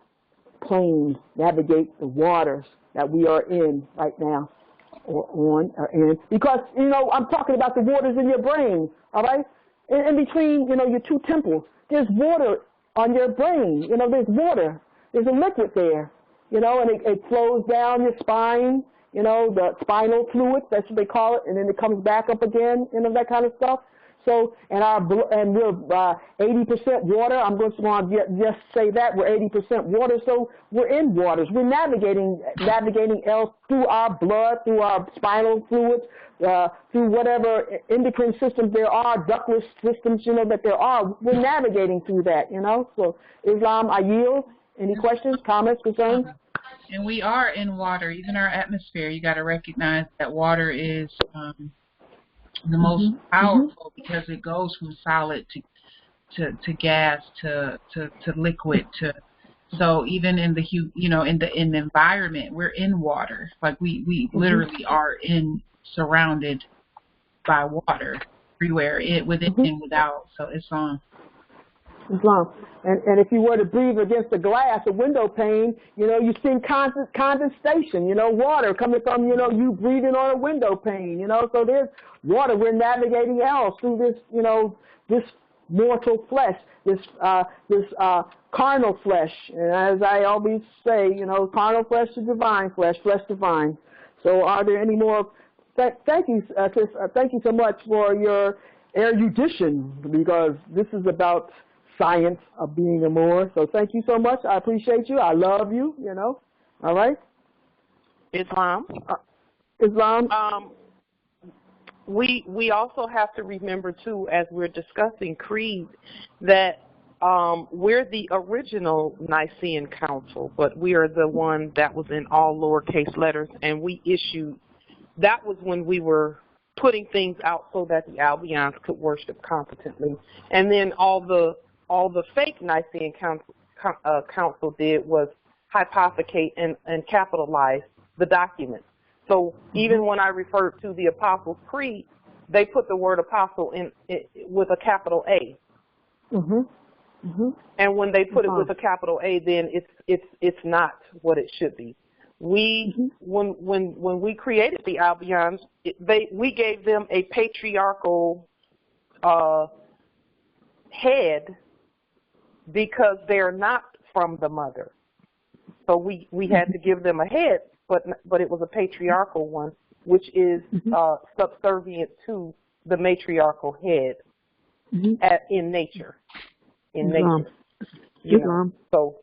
plains, navigate the waters that we are in right now, or on or in. Because, you know, I'm talking about the waters in your brain, all right? In between, you know, your two temples, there's water on your brain. You know, there's water. There's a liquid there, you know, and it flows down your spine, you know, the spinal fluid, that's what they call it, and then it comes back up again, you know, that kind of stuff. So, and we're 80% water. I'm just going to just say that we're 80% water. So we're in waters. We're navigating else through our blood, through our spinal fluids, through whatever endocrine systems there are, ductless systems, you know, that there are. We're navigating through that, you know. So Islam, I yield. Any questions, comments, concerns? And we are in water, even our atmosphere. You got to recognize that water is the most powerful because it goes from solid to gas to liquid so even in the in the environment we're in water, like we literally are surrounded by water, everywhere, within and without. So Islam. Islam. And if you were to breathe against a glass, a window pane, you see condensation, water coming from, you breathing on a window pane, so there's water. We're navigating else through this, this mortal flesh, this carnal flesh. And as I always say, carnal flesh to divine flesh, flesh divine. So are there any more? Thank you, sis. Thank you so much for your erudition, because this is about science of being a Moor. So thank you so much. I appreciate you. I love you, All right? Islam. Islam. We also have to remember, too, as we're discussing creed, that we're the original Nicene Council, but we are the one that was in all lowercase letters, and we issued, that was when we were putting things out so that the Albions could worship competently. And then all the fake Nicene Council did was hypothecate and capitalize the document. So even when I referred to the Apostles' Creed, they put the word apostle in with a capital A. And when they put it with a capital A, then it's not what it should be. When we created the Albions, we gave them a patriarchal head, because they're not from the mother. So we had to give them a head, but it was a patriarchal one, which is subservient to the matriarchal head in nature. So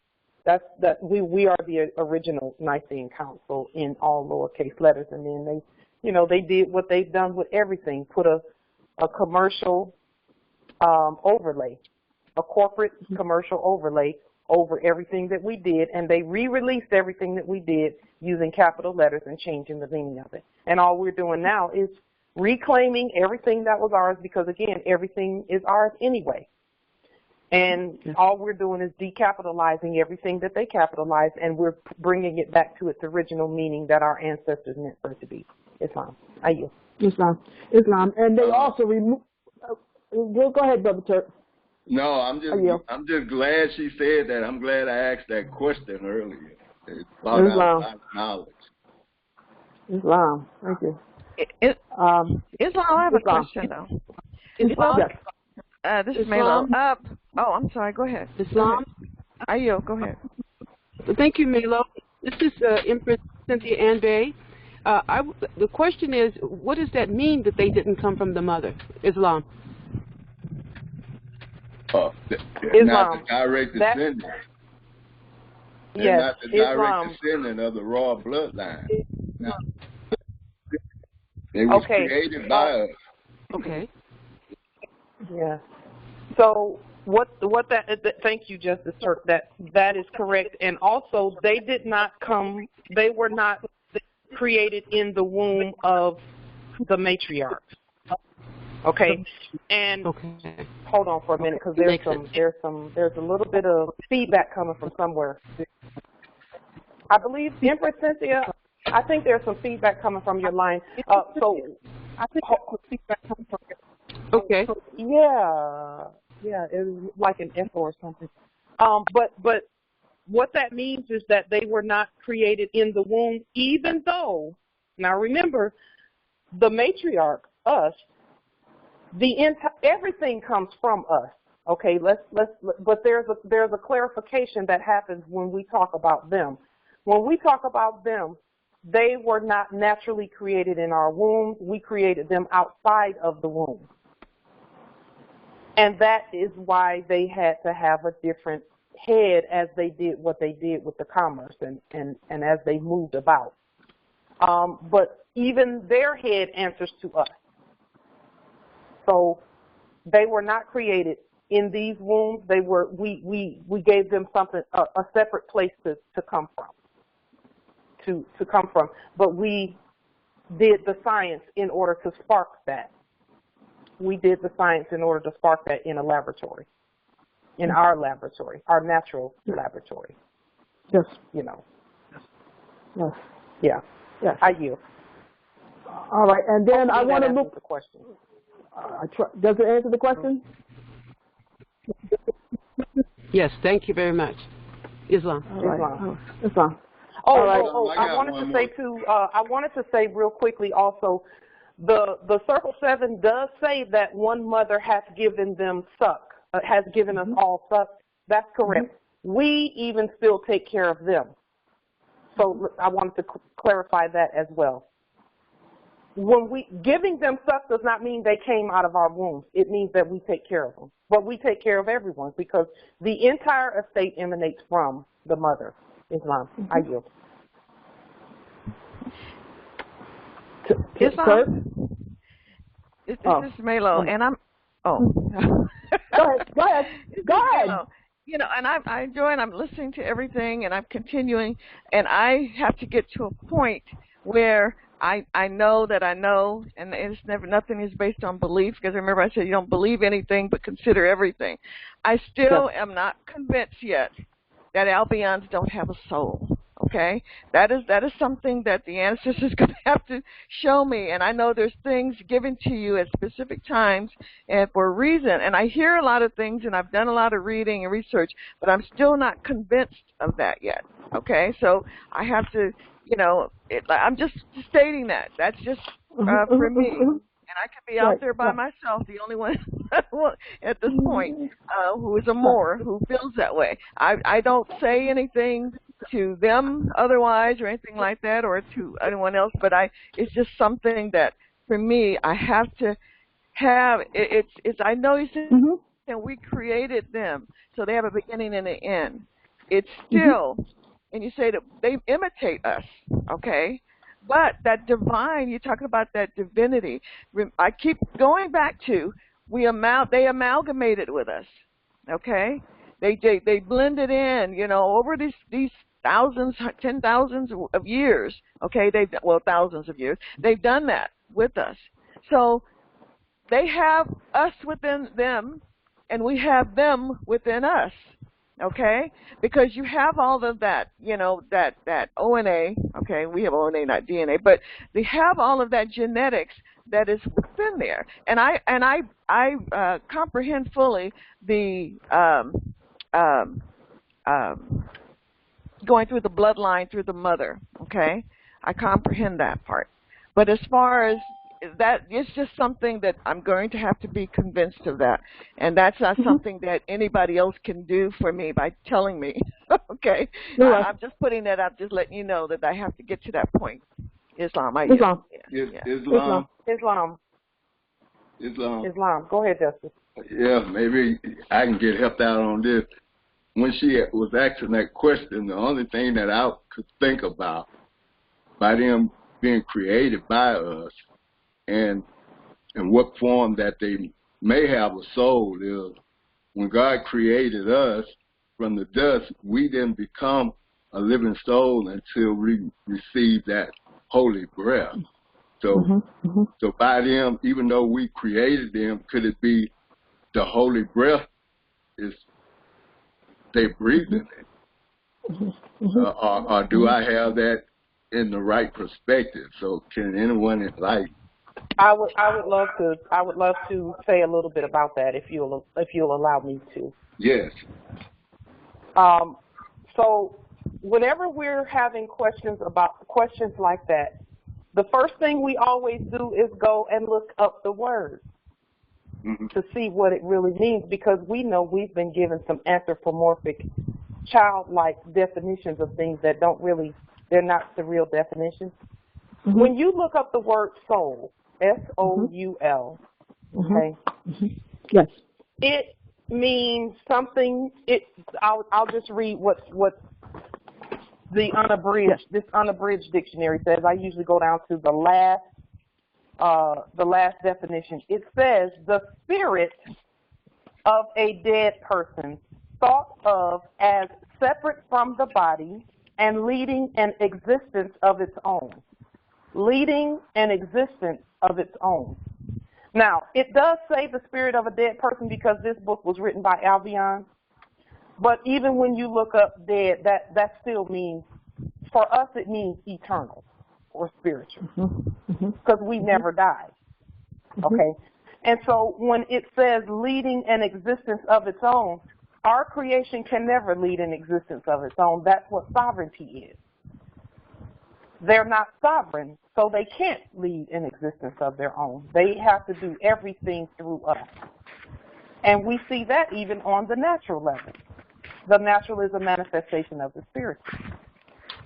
that we are the original Nicene Council in all lowercase letters, and then they did what they've done with everything, put a commercial overlay, a corporate commercial overlay over everything that we did, and they re-released everything that we did using capital letters and changing the meaning of it. And all we're doing now is reclaiming everything that was ours, because, again, everything is ours anyway. And all we're doing is decapitalizing everything that they capitalized, and we're bringing it back to its original meaning that our ancestors meant for it to be. Islam. Islam. And they also remove. Go ahead, Brother Turk. No, I'm just glad she said that. I'm glad I asked that question earlier. It's about our knowledge. Islam. Thank you. Islam, I have a question, though. Islam? This is Melo. I'm sorry. Go ahead. Islam? Ayo, go ahead. Thank you, Melo. This is Empress Cynthia Anbay. The question is, what does that mean that they didn't come from the mother? Islam. They're not the direct descendant. They're not the direct descendant of the royal bloodline. No. They were created by us. Okay. Yeah. So thank you, Justice Turk. That is correct. And also, they were not created in the womb of the matriarch. Okay. And hold on for a minute, because there's a little bit of feedback coming from somewhere. I believe, Empress Cynthia, I think there's some feedback coming from your line. So I think there's some feedback coming from your line. Okay. Yeah, it was like an echo or something. But what that means is that they were not created in the womb, even though, now remember, the matriarch, us, everything comes from us. Okay, but there's a clarification that happens when we talk about them. When we talk about them, they were not naturally created in our wombs. We created them outside of the womb. And that is why they had to have a different head as they did what they did with the commerce and as they moved about. But even their head answers to us. So they were not created in these wombs. We gave them something, a separate place to come from. To come from, but we did the science in order to spark that. We did the science in order to spark that in a laboratory, in our laboratory, our natural laboratory. Yes. Yes. Yeah. Yes. I yield. All right, and then I want to look. The question. Does it answer the question? Yes, thank you very much. Islam. Islam. I wanted to say too. I wanted to say real quickly also. The Circle 7 does say that one mother has given them suck, has given us all suck. That's correct. We even still take care of them. So I wanted to clarify that as well. When giving them suck does not mean they came out of our wombs. It means that we take care of them. But we take care of everyone because the entire estate emanates from the mother. Islam. I yield. Islam. This is Melo, and I'm. Oh. Go ahead. You know, and I enjoy and I'm listening to everything, and I'm continuing, and I have to get to a point where I know that I know, and it's nothing is based on belief, because remember I said you don't believe anything but consider everything. I still am not convinced yet that Albions don't have a soul. Okay, that is something that the ancestors are going to have to show me, and I know there's things given to you at specific times and for a reason, and I hear a lot of things, and I've done a lot of reading and research, but I'm still not convinced of that yet. Okay, so I have to, you know, I'm just stating that. That's just for me. And I could be out there by myself, the only one at this point who is a Moor who feels that way. I don't say anything to them otherwise or anything like that, or to anyone else, but it's just something that for me I have to have. It's I know you said and we created them, so they have a beginning and an end. It's still, and you say that they imitate us, okay? But that divine, you're talking about that divinity. I keep going back to they amalgamated with us, okay? They blended in, you know, over these thousands, 10,000s of years, okay? Thousands of years. They've done that with us. So they have us within them, and we have them within us. Okay, because you have all of that, you know, that ONA. Okay, we have ONA, not DNA, but they have all of that genetics that is within there, and I comprehend fully the going through the bloodline through the mother. Okay, I comprehend that part, but as far as that, it's just something that I'm going to have to be convinced of that, and that's not something that anybody else can do for me by telling me. Okay, I'm just putting that up, just letting you know that I have to get to that point. Islam. Go ahead, Justice. Yeah, maybe I can get helped out on this. When she was asking that question, the only thing that I could think about by them being created by us, and what form that they may have a soul is when God created us from the dust, we didn't become a living soul until we receive that holy breath. So, so by them, even though we created them, could it be the holy breath is they breathing it? Or do I have that in the right perspective? So can anyone enlighten? I would love to say a little bit about that if you'll allow me to. Yes. So whenever we're having questions like that, the first thing we always do is go and look up the word to see what it really means, because we know we've been given some anthropomorphic, childlike definitions of things that they're not the real definitions. When you look up the word soul, S-O-U-L, okay? Yes. It means something. I'll just read what the unabridged dictionary says. I usually go down to the last definition. It says the spirit of a dead person, thought of as separate from the body and leading an existence of its own. Leading an existence of its own. Now, it does say the spirit of a dead person because this book was written by Albion, but even when you look up dead, that still means, for us, it means eternal or spiritual, because we never die, okay? And so when it says leading an existence of its own, our creation can never lead an existence of its own. That's what sovereignty is. They're not sovereign, so they can't lead an existence of their own. They have to do everything through us. And we see that even on the natural level. The natural is a manifestation of the spiritual.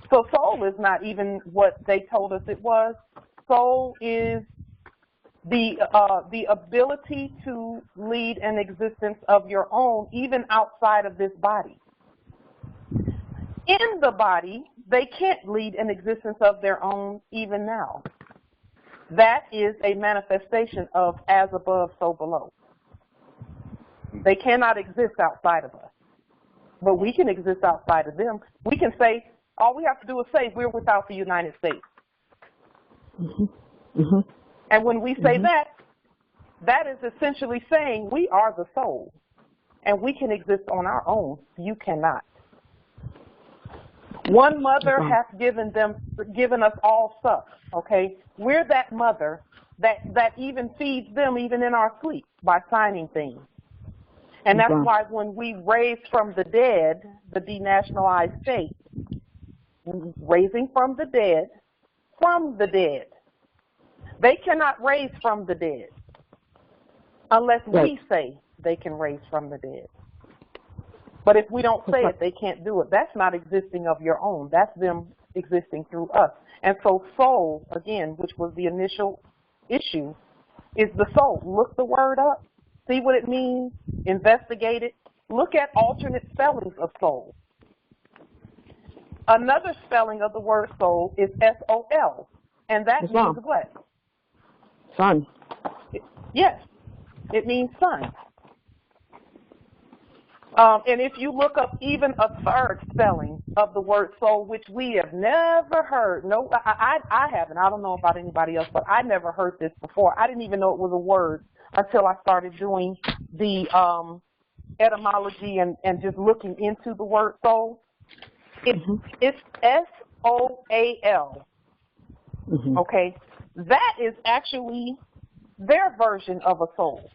So soul is not even what they told us it was. Soul is the ability to lead an existence of your own, even outside of this body. In the body, they can't lead an existence of their own even now. That is a manifestation of as above, so below. They cannot exist outside of us. But we can exist outside of them. We can say, all we have to do is say we're without the United States. Mm-hmm. Mm-hmm. And when we say that, that is essentially saying we are the soul. And we can exist on our own. You cannot. One mother hath given us all stuff, okay? We're that mother that even feeds them even in our sleep by signing things. And that's why when we raise from the dead, the denationalized state, raising from the dead, they cannot raise from the dead unless we say they can raise from the dead. But if we don't say it, they can't do it. That's not existing of your own. That's them existing through us. And so soul, again, which was the initial issue, is the soul. Look the word up. See what it means. Investigate it. Look at alternate spellings of soul. Another spelling of the word soul is S-O-L. And that means what? Sun. Yes. It means sun. And if you look up even a third spelling of the word soul, which we have never heard, no, I haven't. I don't know about anybody else, but I never heard this before. I didn't even know it was a word until I started doing the etymology and just looking into the word soul. It's S-O-A-L. Mm-hmm. Okay? That is actually their version of a soul.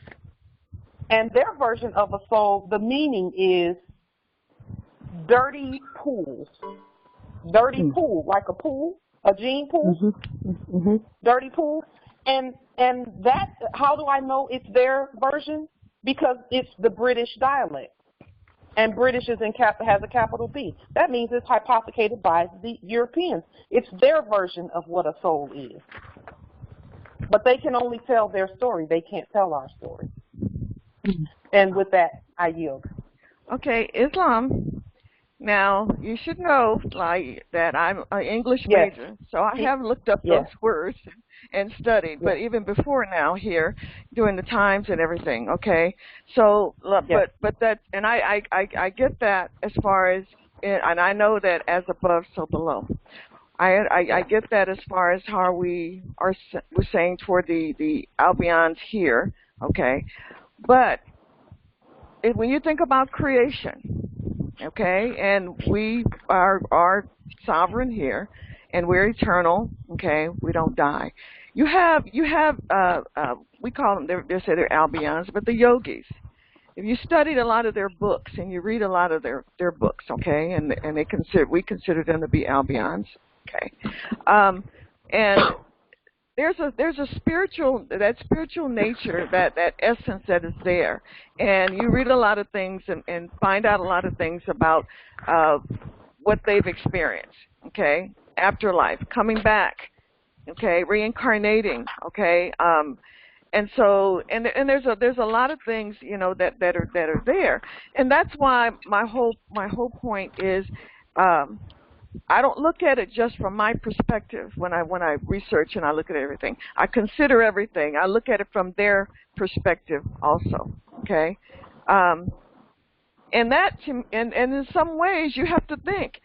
And their version of a soul, the meaning is dirty pool. Dirty pool, like a pool, a gene pool. Mm-hmm. Mm-hmm. Dirty pool. And that, how do I know it's their version? Because it's the British dialect. And British is has a capital B. That means it's hypothecated by the Europeans. It's their version of what a soul is. But they can only tell their story. They can't tell our story. And with that, I yield. Okay, Islam. Now, you should know that I'm an English major, so I have looked up those words and studied, but even before now here, doing the times and everything, okay? So, but that, and I get that as far as, and I know that as above, so below. I get that as far as how we're saying toward the Albions here, okay? But when you think about creation, okay, and we are sovereign here, and we're eternal, okay, we don't die. You have we call them, they say they're Albions, but the yogis. If you studied a lot of their books and you read a lot of their books, okay, and we consider them to be Albions, okay, and there's a spiritual nature, that essence that is there, and you read a lot of things and find out a lot of things about what they've experienced, okay, afterlife, coming back, okay, reincarnating, okay, and so there's a lot of things, you know, that are there, and that's why my whole point is. I don't look at it just from my perspective when I research and I look at everything. I consider everything. I look at it from their perspective also. Okay, and in some ways you have to think: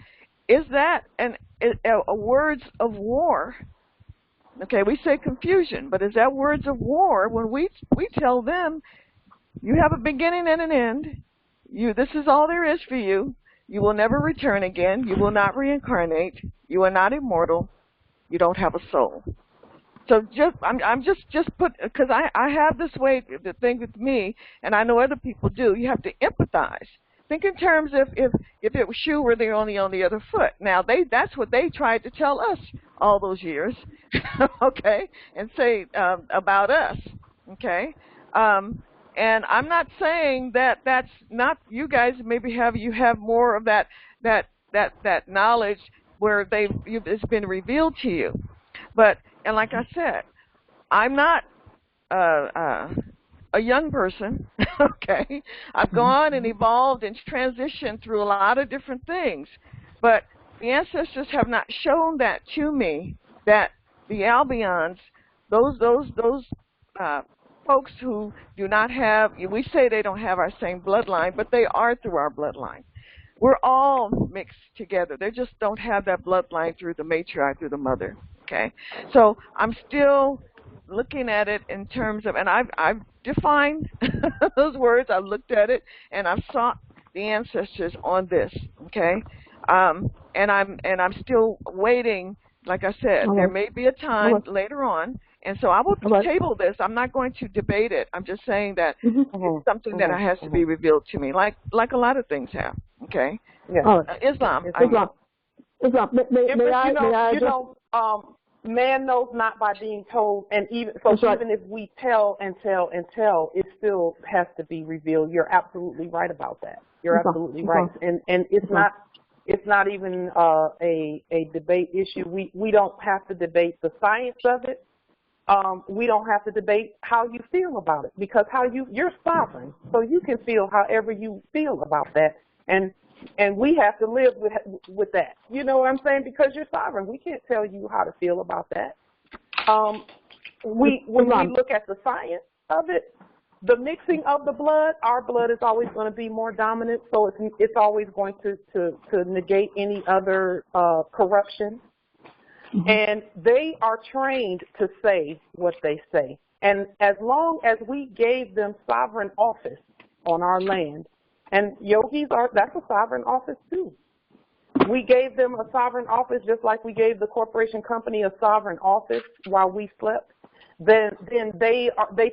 is that a words of war? Okay, we say confusion, but is that words of war when we tell them you have a beginning and an end? This is all there is for you. You will never return again. You will not reincarnate. You are not immortal. You don't have a soul. So I'm just put, because I have this way, the thing with me, and I know other people do. You have to empathize. Think in terms of if it was shoe were they only on the other foot. Now that's what they tried to tell us all those years, okay, and say about us, okay. And I'm not saying that that's not, you guys maybe have more of that knowledge where it's been revealed to you, but and like I said, I'm not a young person, okay. I've gone and evolved and transitioned through a lot of different things, but the ancestors have not shown that to me, that the Albions, those folks who do not have, we say they don't have our same bloodline, but they are through our bloodline. We're all mixed together. They just don't have that bloodline through the matriarch, through the mother, okay? So I'm still looking at it in terms of, and I've defined those words, I've looked at it, and I've sought the ancestors on this, okay? And I'm still waiting. Like I said, there may be a time later on, and so I will table this. I'm not going to debate it. I'm just saying that it's something that has to be revealed to me, like a lot of things have. Okay. Yeah. Islam. Islam. May I? Man knows not by being told, and even so, even if we tell and tell and tell, it still has to be revealed. You're absolutely right about that. You're absolutely right, and it's not even a debate issue. We don't have to debate the science of it. We don't have to debate how you feel about it, because you're sovereign, so you can feel however you feel about that, and we have to live with that. You know what I'm saying? Because you're sovereign, we can't tell you how to feel about that. When we look at the science of it, the mixing of the blood, our blood is always going to be more dominant, so it's always going to negate any other corruption. And they are trained to say what they say. And as long as we gave them sovereign office on our land, and yogis that's a sovereign office too. We gave them a sovereign office just like we gave the corporation company a sovereign office while we slept. Then they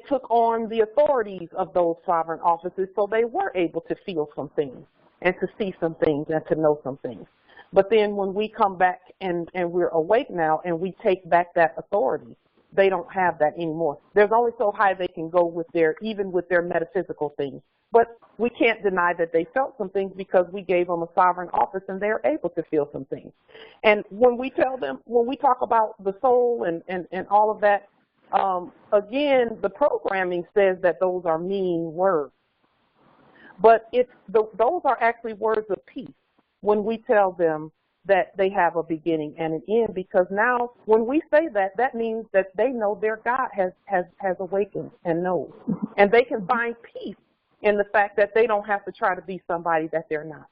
took on the authorities of those sovereign offices, so they were able to feel some things and to see some things and to know some things. But then when we come back and we're awake now and we take back that authority, they don't have that anymore. There's only so high they can go even with their metaphysical things. But we can't deny that they felt some things because we gave them a sovereign office and they're able to feel some things. And when we talk about the soul and all of that, again, the programming says that those are mean words. But those are actually words of peace when we tell them that they have a beginning and an end, because now when we say that, that means that they know their God has awakened and knows. And they can find peace in the fact that they don't have to try to be somebody that they're not.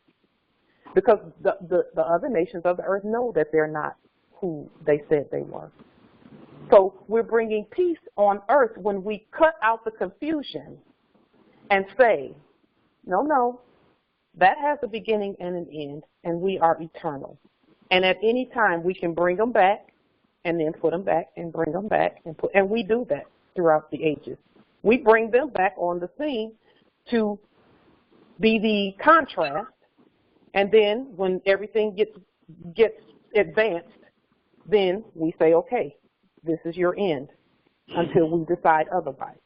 Because the other nations of the earth know that they're not who they said they were. So we're bringing peace on earth when we cut out the confusion and say, no, that has a beginning and an end, and we are eternal. And at any time, we can bring them back and then put them back and bring them back. And we do that throughout the ages. We bring them back on the scene to be the contrast. And then when everything gets advanced, then we say, okay, this is your end until we decide otherwise.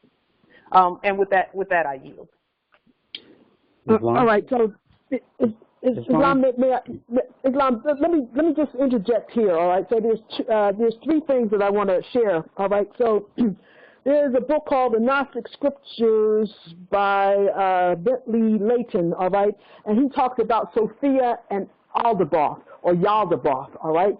And with that, I yield. All right, so Islam, Islam, let me just interject here. All right, so there's three things that I want to share. All right, so there's a book called The Gnostic Scriptures by Bentley Layton. All right, and he talks about Sophia and Aldebaoth or Yaldabaoth. All right,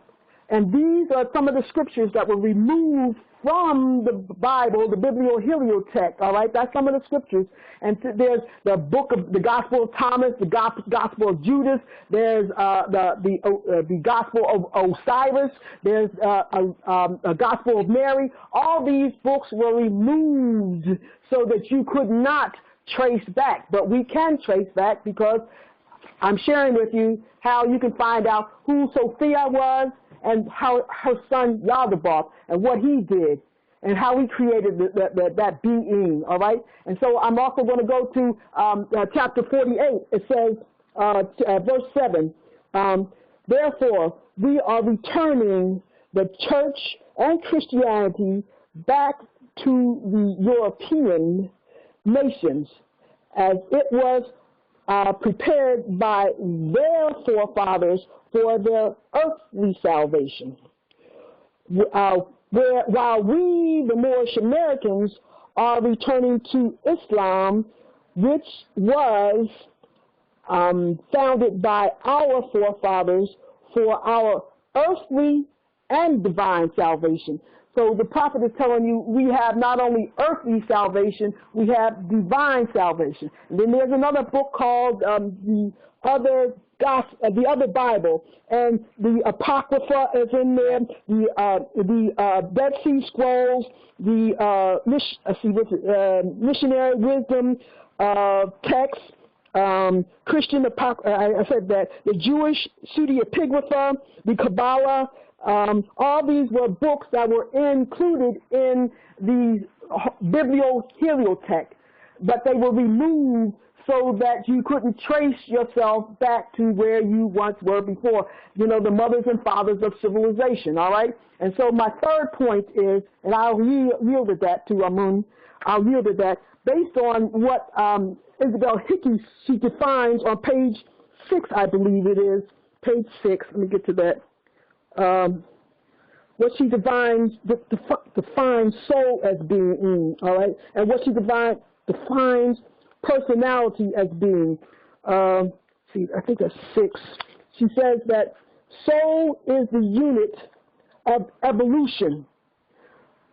and these are some of the scriptures that were removed from the Bible, the Biblio-Heliotext, all right? That's some of the scriptures. And there's the book of the Gospel of Thomas, the Gospel of Judas. There's the Gospel of Osiris. There's a Gospel of Mary. All these books were removed so that you could not trace back. But we can trace back because I'm sharing with you how you can find out who Sophia was and how her son Yaldabaoth and what he did and how he created that being, all right? And so I'm also going to go to chapter 48. It says, verse 7, therefore, we are returning the church and Christianity back to the European nations as it was prepared by their forefathers for their earthly salvation. While we, the Moorish Americans, are returning to Islam, which was founded by our forefathers for our earthly and divine salvation. So the prophet is telling you we have not only earthly salvation, we have divine salvation. And then there's another book called the other Bible, and the Apocrypha is in there, the Dead Sea Scrolls, the Missionary Wisdom text, Christian I said that, the Jewish Pseudepigrapha, the Kabbalah. All these were books that were included in the Biblioheliotheque, but they were removed so that you couldn't trace yourself back to where you once were before, you know, the mothers and fathers of civilization, all right? And so my third point is, and I'll yield at that to Amun, I'll yield at that, based on what Isabel Hickey, she defines on page 6, I believe it is, page 6, let me get to that. What she defines soul as being, all right, and what she defines personality as being. See, I think that's 6. She says that soul is the unit of evolution.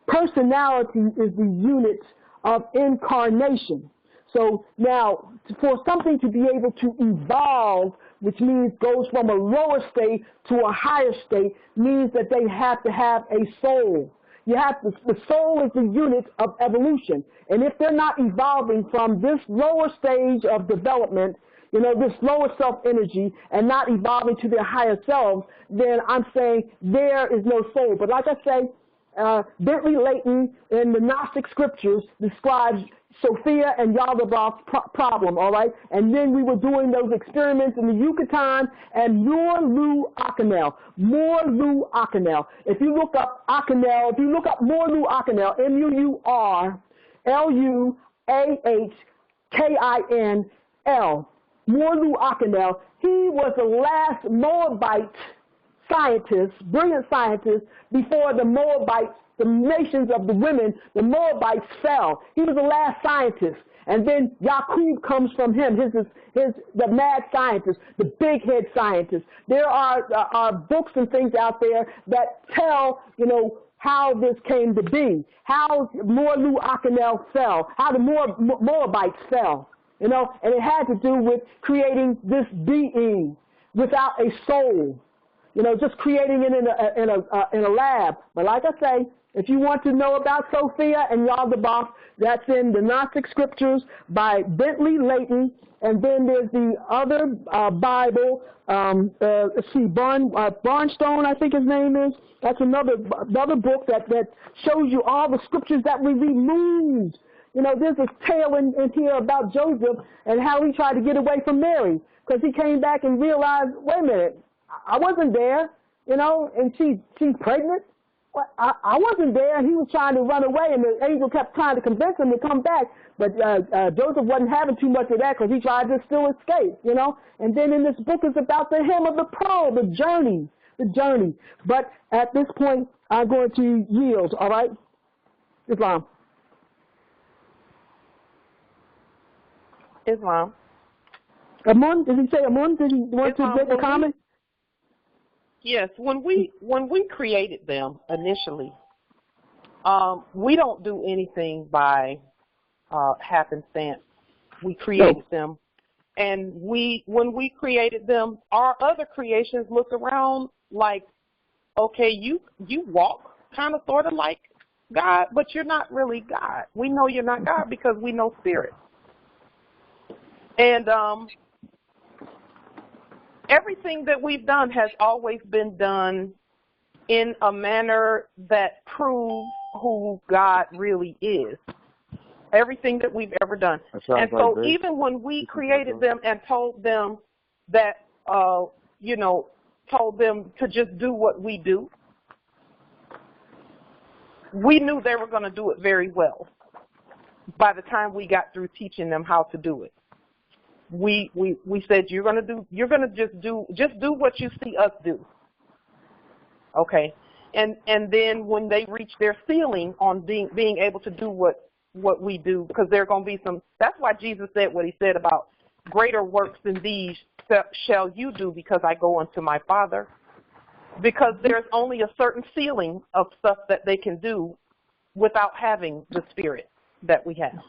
Personality is the unit of incarnation. So now, for something to be able to evolve, which means goes from a lower state to a higher state, means that they have to have a soul. The soul is the unit of evolution. And if they're not evolving from this lower stage of development, you know, this lower self-energy, and not evolving to their higher selves, then I'm saying there is no soul. But like I say, Bentley Leighton in the Gnostic scriptures describes Sophia and Yaldabaoth's problem, all right? And then we were doing those experiments in the Yucatan and Moor-Lu-Akenel. If you look up Akenel, if you look up Moor-Lu-Akenel, Muurluahinkel, Moor-Lu-Akenel, he was the last Moabite scientist, brilliant scientist, before the Moabites, the nations of the women, the Moabites fell. He was the last scientist. And then Yaqub comes from him, the mad scientist, the big head scientist. There are books and things out there that tell, you know, how this came to be, how Moor-Lu-Akenel fell, how the Moabites fell, you know, and it had to do with creating this being without a soul. You know, just creating it in a lab. But like I say, if you want to know about Sophia and Yaldabaoth, that's in the Gnostic Scriptures by Bentley Leighton. And then there's the other Bible, let's see, Barnstone, I think his name is. That's another book that shows you all the scriptures that we removed. You know, there's this tale in here about Joseph and how he tried to get away from Mary because he came back and realized, wait a minute, I wasn't there, you know, and she's pregnant. Well, I wasn't there, and he was trying to run away, and the angel kept trying to convince him to come back. But Joseph wasn't having too much of that because he tried to still escape, you know. And then in this book is about the hem of the pearl, the journey. But at this point, I'm going to yield, all right? Islam. Amun, did he say Amun? Did he want to make a comment? Yes, when we created them initially, we don't do anything by happenstance. We created them, and when we created them, our other creations look around like, okay, you walk kind of sort of like God, but you're not really God. We know you're not God because we know spirit, and everything that we've done has always been done in a manner that proves who God really is. Everything that we've ever done. And so even when we created them and told them that, told them to just do what we do, we knew they were going to do it very well by the time we got through teaching them how to do it. We said, you're going to just do what you see us do. Okay. And then when they reach their ceiling on being able to do what we do, because there are going to be some, that's why Jesus said what he said about greater works than these shall you do because I go unto my Father. Because there's only a certain ceiling of stuff that they can do without having the Spirit that we have.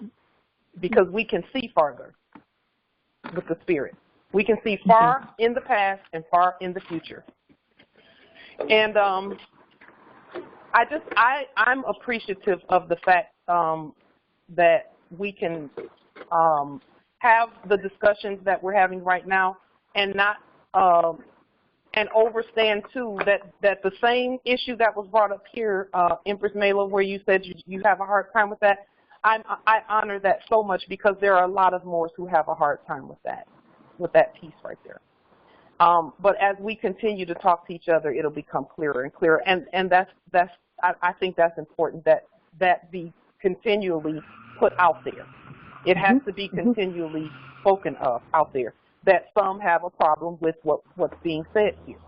Because we can see farther with the Spirit. We can see far in the past and far in the future. And I'm appreciative of the fact that we can have the discussions that we're having right now and not and understand too that the same issue that was brought up here, Empress Mela, where you said you have a hard time with that. I honor that so much because there are a lot of Moors who have a hard time with that piece right there. But as we continue to talk to each other, it'll become clearer and clearer. And I think that's important that be continually put out there. It has to be continually spoken of out there. That some have a problem with what's being said here.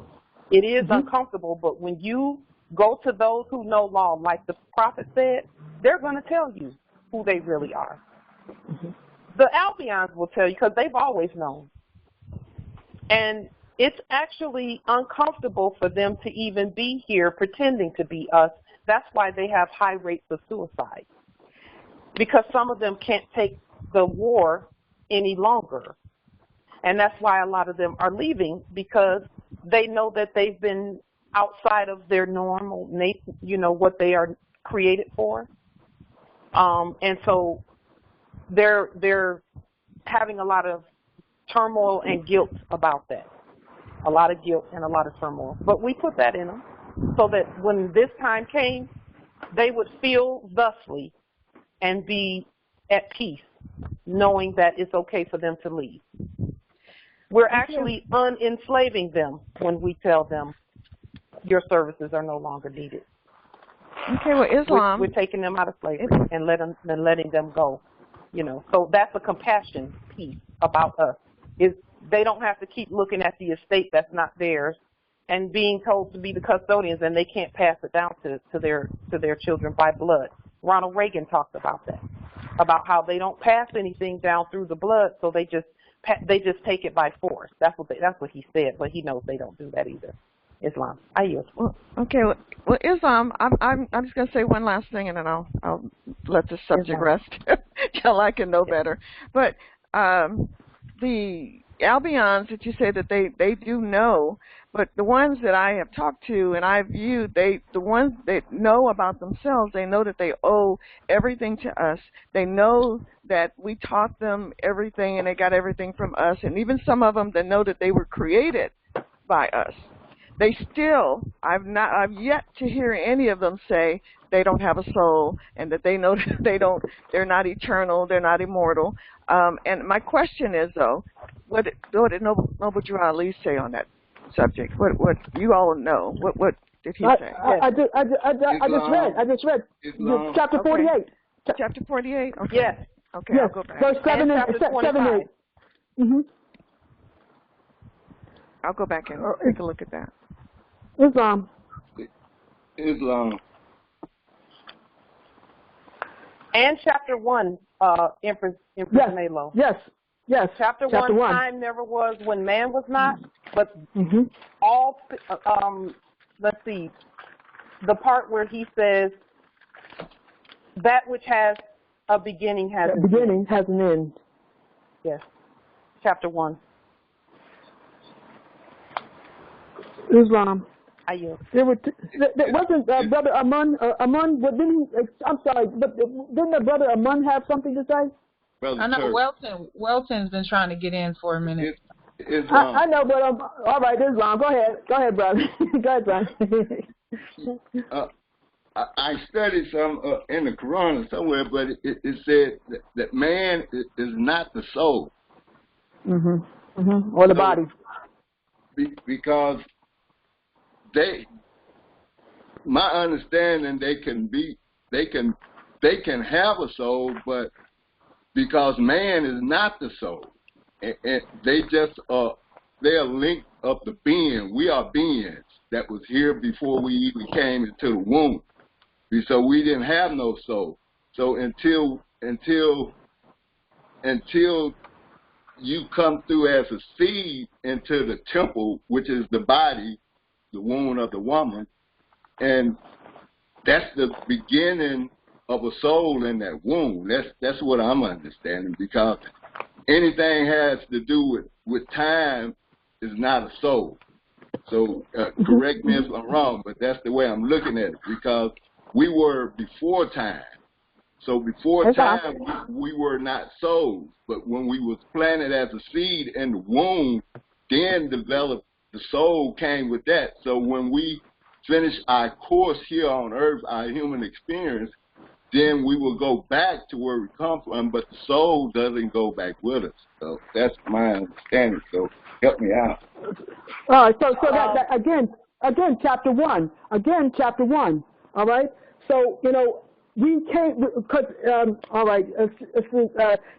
It is uncomfortable, but when you go to those who know law, like the prophet said, they're going to tell you who they really are. The Albions will tell you because they've always known. And it's actually uncomfortable for them to even be here pretending to be us. That's why they have high rates of suicide. Because some of them can't take the war any longer. And that's why a lot of them are leaving because they know that they've been outside of their normal, what they are created for. And so they're having a lot of turmoil and guilt about that. A lot of guilt and a lot of turmoil. But we put that in them so that when this time came, they would feel thusly and be at peace, knowing that it's okay for them to leave. We're actually unenslaving them when we tell them your services are no longer needed. Okay, well, Islam. We're taking them out of slavery and letting them go. So that's a compassion piece about us. Is they don't have to keep looking at the estate that's not theirs and being told to be the custodians, and they can't pass it down to their children by blood. Ronald Reagan talked about that, about how they don't pass anything down through the blood, so they just take it by force. That's what he said, but he knows they don't do that either. Islam. I yield. Well, okay. Well, Islam. I'm just going to say one last thing, and then I'll let the subject rest till I can know better. But the Albions that you say that they do know, but the ones that I have talked to and I've viewed, the ones that know about themselves, they know that they owe everything to us. They know that we taught them everything and they got everything from us, and even some of them that know that they were created by us. They still, I've yet to hear any of them say they don't have a soul and that they know that they're not eternal, they're not immortal. And my question is, though, what did Noble Drew Ali say on that subject? What you all know? What did he say? I just read chapter 48. Chapter 48. Okay. Yes. Okay. Yes. I'll go back. Verse 7 and 8. Mm-hmm. I'll go back and take a look at that. Islam. And chapter 1, Empress Melo. Yes. Chapter 1, time never was when man was not, but all, let's see, the part where he says, that which has a beginning has an end. Has an end. Yes. Chapter 1. Islam. There wasn't Brother Amun, I'm sorry, but didn't the Brother Amun have something to say? I know Welton's been trying to get in for a minute. I know, but all right, Islam. Go ahead, brother. Go ahead, brother. I studied some in the Quran somewhere, but it said that man is not the soul. Or the body. Because my understanding, they can have a soul, but because man is not the soul, and they just they're linked of the being. We are beings that was here before we even came into the womb. So we didn't have no soul. So until you come through as a seed into the temple, which is the body, the womb of the woman, and that's the beginning of a soul in that womb. That's what I'm understanding, because anything has to do with time is not a soul. So correct me if I'm wrong, but that's the way I'm looking at it, because we were before time. So before time, we were not souls. But when we was planted as a seed in the womb, then developed, the soul came with that. So when we finish our course here on earth, our human experience, then we will go back to where we come from, but the soul doesn't go back with us. So that's my understanding. So help me out. All right. So that again, chapter 1. Again, chapter 1. All right. So, we can't, because, all right,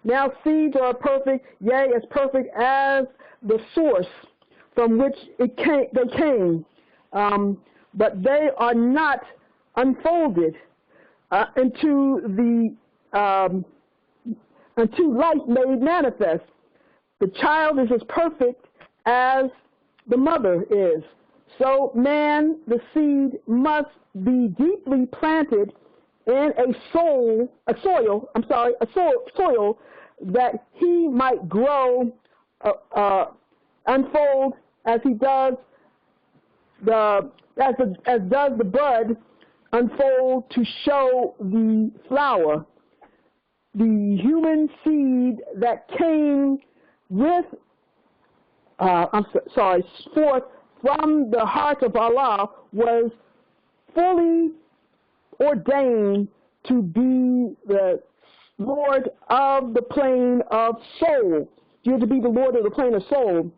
now seeds are perfect, yea, as perfect as the source from which they came, but they are not unfolded into light made manifest. The child is as perfect as the mother is. So man, the seed, must be deeply planted in a soil that he might grow, unfold as he does as does the bud unfold to show the flower. The human seed that came forth from the heart of Allah was fully ordained to be the Lord of the plane of soul. You're to be the Lord of the plane of soul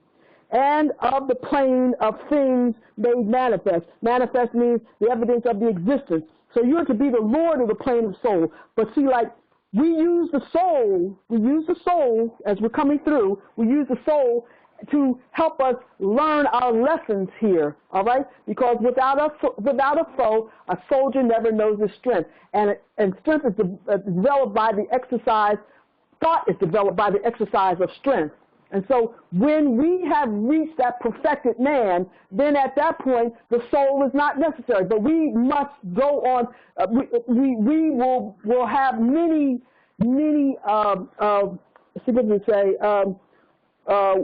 and of the plane of things made manifest. Manifest means the evidence of the existence. So you're to be the Lord of the plane of soul. But see, like, we use the soul as we're coming through, we use the soul to help us learn our lessons here, all right? Because without a foe, a soldier never knows his strength. And strength is developed by the exercise, thought is developed by the exercise of strength. And so when we have reached that perfected man, then at that point, the soul is not necessary. But we must go on, we will have many, let's see what we say,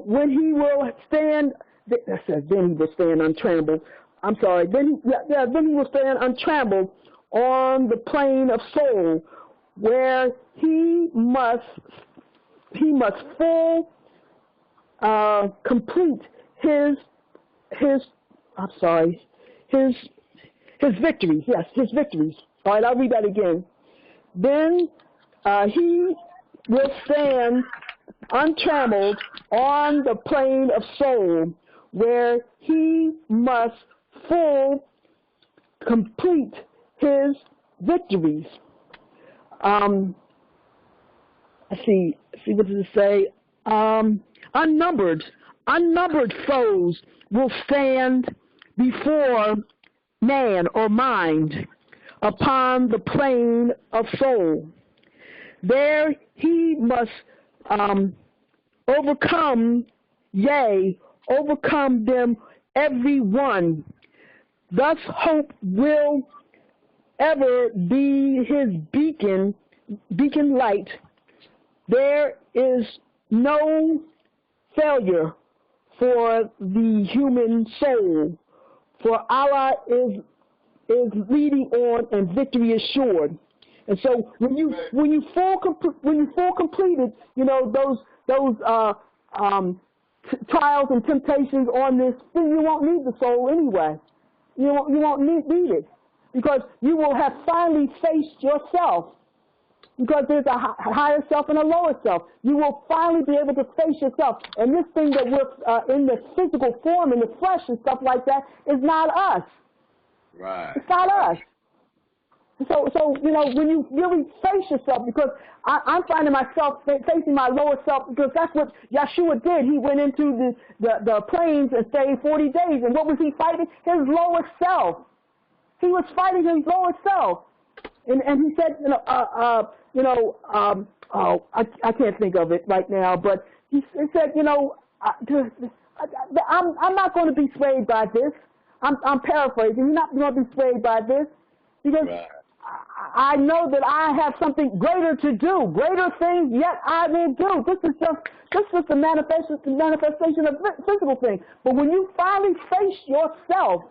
when he will stand, then he will stand untrammeled. I'm sorry. Then he will stand untrammeled on the plane of soul, where he must full complete his victories. Yes, his victories. All right, I'll read that again. Then he will stand untrammeled on the plane of soul, where he must full complete his victories. Let's see what does it say? Unnumbered foes will stand before man or mind upon the plane of soul. There he must overcome them every one. Thus hope will ever be his beacon light. There is no failure for the human soul, for Allah is leading on and victory is assured. And so when you full completed, those trials and temptations on this, then you won't need the soul anyway. You won't need it, because you will have finally faced yourself. Because there's a higher self and a lower self. You will finally be able to face yourself. And this thing that we're in the physical form, in the flesh and stuff like that, is not us. Right. It's not us. So you know, when you really face yourself, because I'm finding myself facing my lower self, because that's what Yeshua did. He went into the plains and stayed 40 days. And what was he fighting? His lower self. He was fighting his lower self. And he said, I can't think of it right now, but he said, I'm not going to be swayed by this. I'm paraphrasing. You're not going to be swayed by this, because I know that I have something greater to do, greater things yet I will do. This is just a manifestation of physical things. But when you finally face yourself,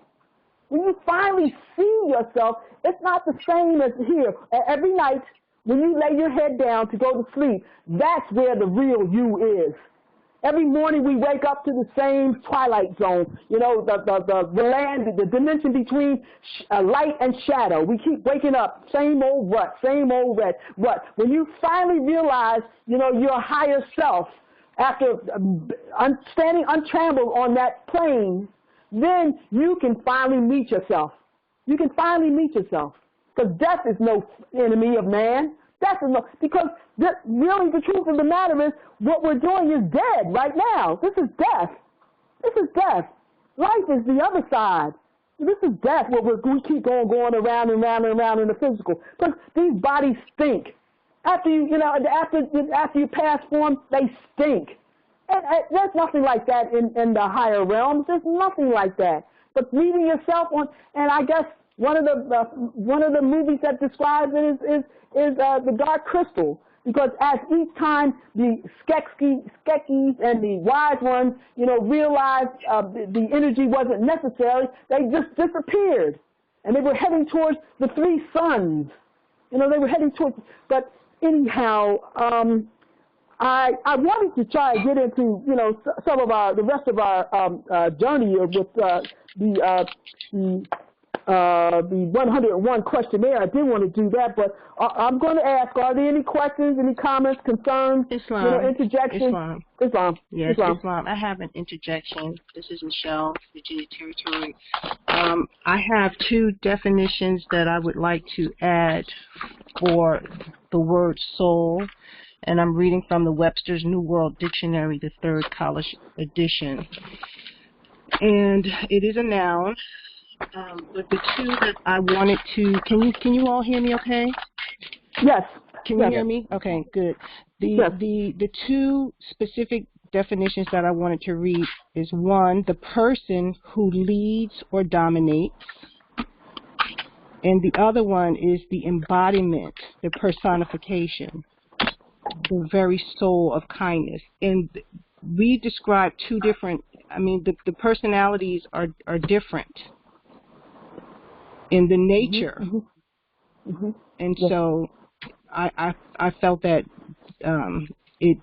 when you finally see yourself, it's not the same as here. Every night, when you lay your head down to go to sleep, that's where the real you is. Every morning we wake up to the same twilight zone, you know, the land, the dimension between light and shadow. We keep waking up, same old rut, same old rut. When you finally realize, you know, your higher self, after standing untrammeled on that plane, then you can finally meet yourself. You can finally meet yourself. Because death is no enemy of man. Death is no, because really the truth of the matter is what we're doing is dead right now. This is death. This is death. Life is the other side. This is death, where we keep going around and round and round in the physical. Because these bodies stink. After you pass form, they stink. And there's nothing like that in the higher realms. There's nothing like that. But meeting yourself on, and I guess one of the movies that describes it is the Dark Crystal, because as each time the skekis and the wise ones, you know, realized the energy wasn't necessary, they just disappeared, and they were heading towards the three suns. You know, they were heading towards. But anyhow. I wanted to try and get into, you know, the rest of our journey with the 101 questionnaire. I did want to do that, but I'm going to ask: are there any questions, any comments, concerns, Islam, you know, interjections? Islam. Yes, Islam. I have an interjection. This is Michelle, Virginia Territory. I have two definitions that I would like to add for the word soul. And I'm reading from the Webster's New World Dictionary, the 3rd College edition. And it is a noun, but the two that I wanted to, can you all hear me okay? Yes. Can you hear me? Okay, good. The two specific definitions that I wanted to read is, one, the person who leads or dominates. And the other one is the embodiment, the personification, the very soul of kindness. And we describe two different, I mean, the personalities are different in the nature. And so I felt that it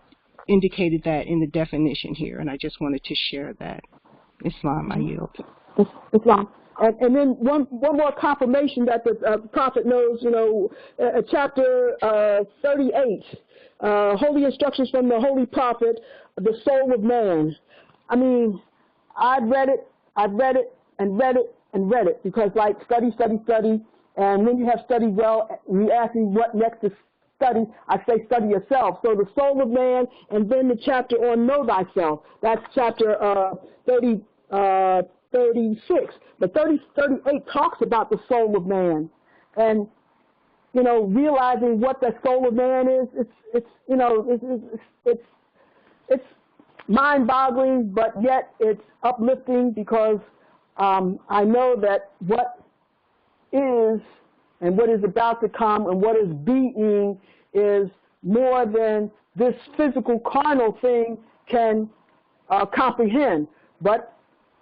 indicated that in the definition here, and I just wanted to share that. Islam, I yield. Islam. And then one more confirmation that the prophet knows, you know, chapter 38, Holy Instructions from the Holy Prophet, the Soul of Man. I mean, I've read it, because, like, study, and when you have studied well, you ask me what next to study, I say study yourself. So the soul of man, and then the chapter on know thyself. That's chapter 36. But 38 talks about the soul of man. And, you know, realizing what the soul of man is, it's mind-boggling, but yet it's uplifting, because I know that what is and what is about to come and what is being is more than this physical carnal thing can comprehend. But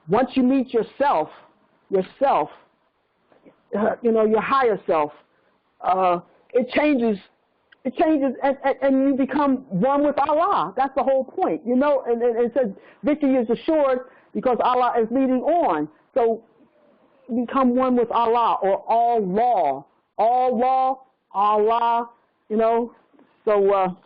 once you meet yourself, you know, your higher self, it changes, and you become one with Allah. That's the whole point, you know. And it says victory is assured because Allah is leading on. So become one with Allah, or all law, Allah, you know. So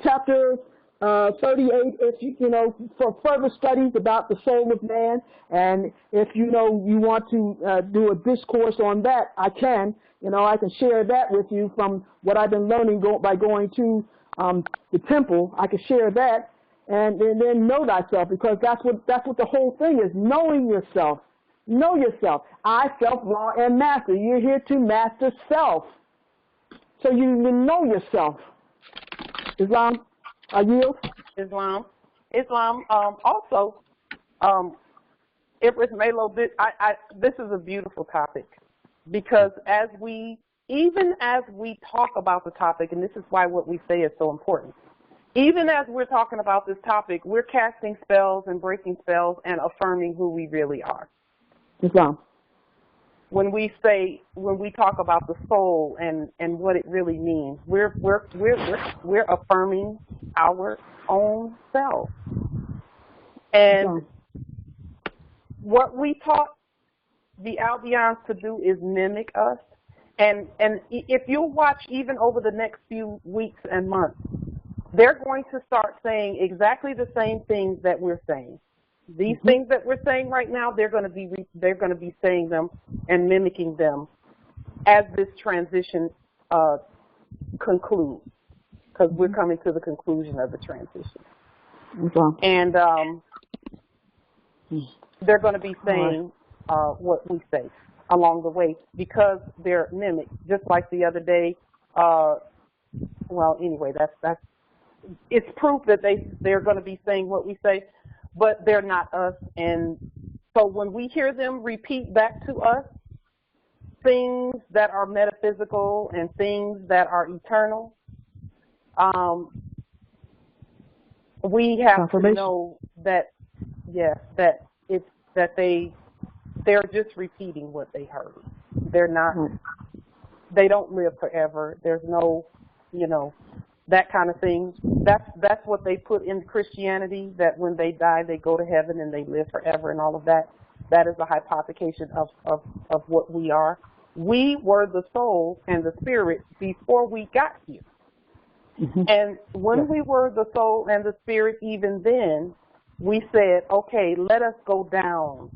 chapter 38, if you know, for further studies about the soul of man, and if you want to do a discourse on that, I can share that with you from what I've been learning by going to the temple. I can share that, and then know thyself, because that's what the whole thing is, knowing yourself. Know yourself. I, self, law, and master. You're here to master self. So you know yourself. Islam, I yield. Islam. Also, Empress Melo, this is a beautiful topic, because even as we talk about the topic, and this is why what we say is so important, even as we're talking about this topic, we're casting spells and breaking spells and affirming who we really are. Islam. When we talk about the soul and what it really means, we're affirming our own self. And what we taught the Albions to do is mimic us. And if you'll watch, even over the next few weeks and months, they're going to start saying exactly the same things that we're saying. These things that we're saying right now, they're going to be saying them and mimicking them as this transition concludes, because we're coming to the conclusion of the transition. And they're going to be saying what we say along the way, because they're mimicked. Just like the other day, well, anyway, that's it's proof that they're going to be saying what we say, but they're not us. And so when we hear them repeat back to us things that are metaphysical and things that are eternal, we have to know that, yes, that it's that they're just repeating what they heard. They're not. They don't live forever. There's no, that kind of thing. That's what they put in Christianity, that when they die, they go to heaven and they live forever and all of that. That is a hypothecation of what we are. We were the soul and the spirit before we got here. And when we were the soul and the spirit, even then, we said, okay, let us go down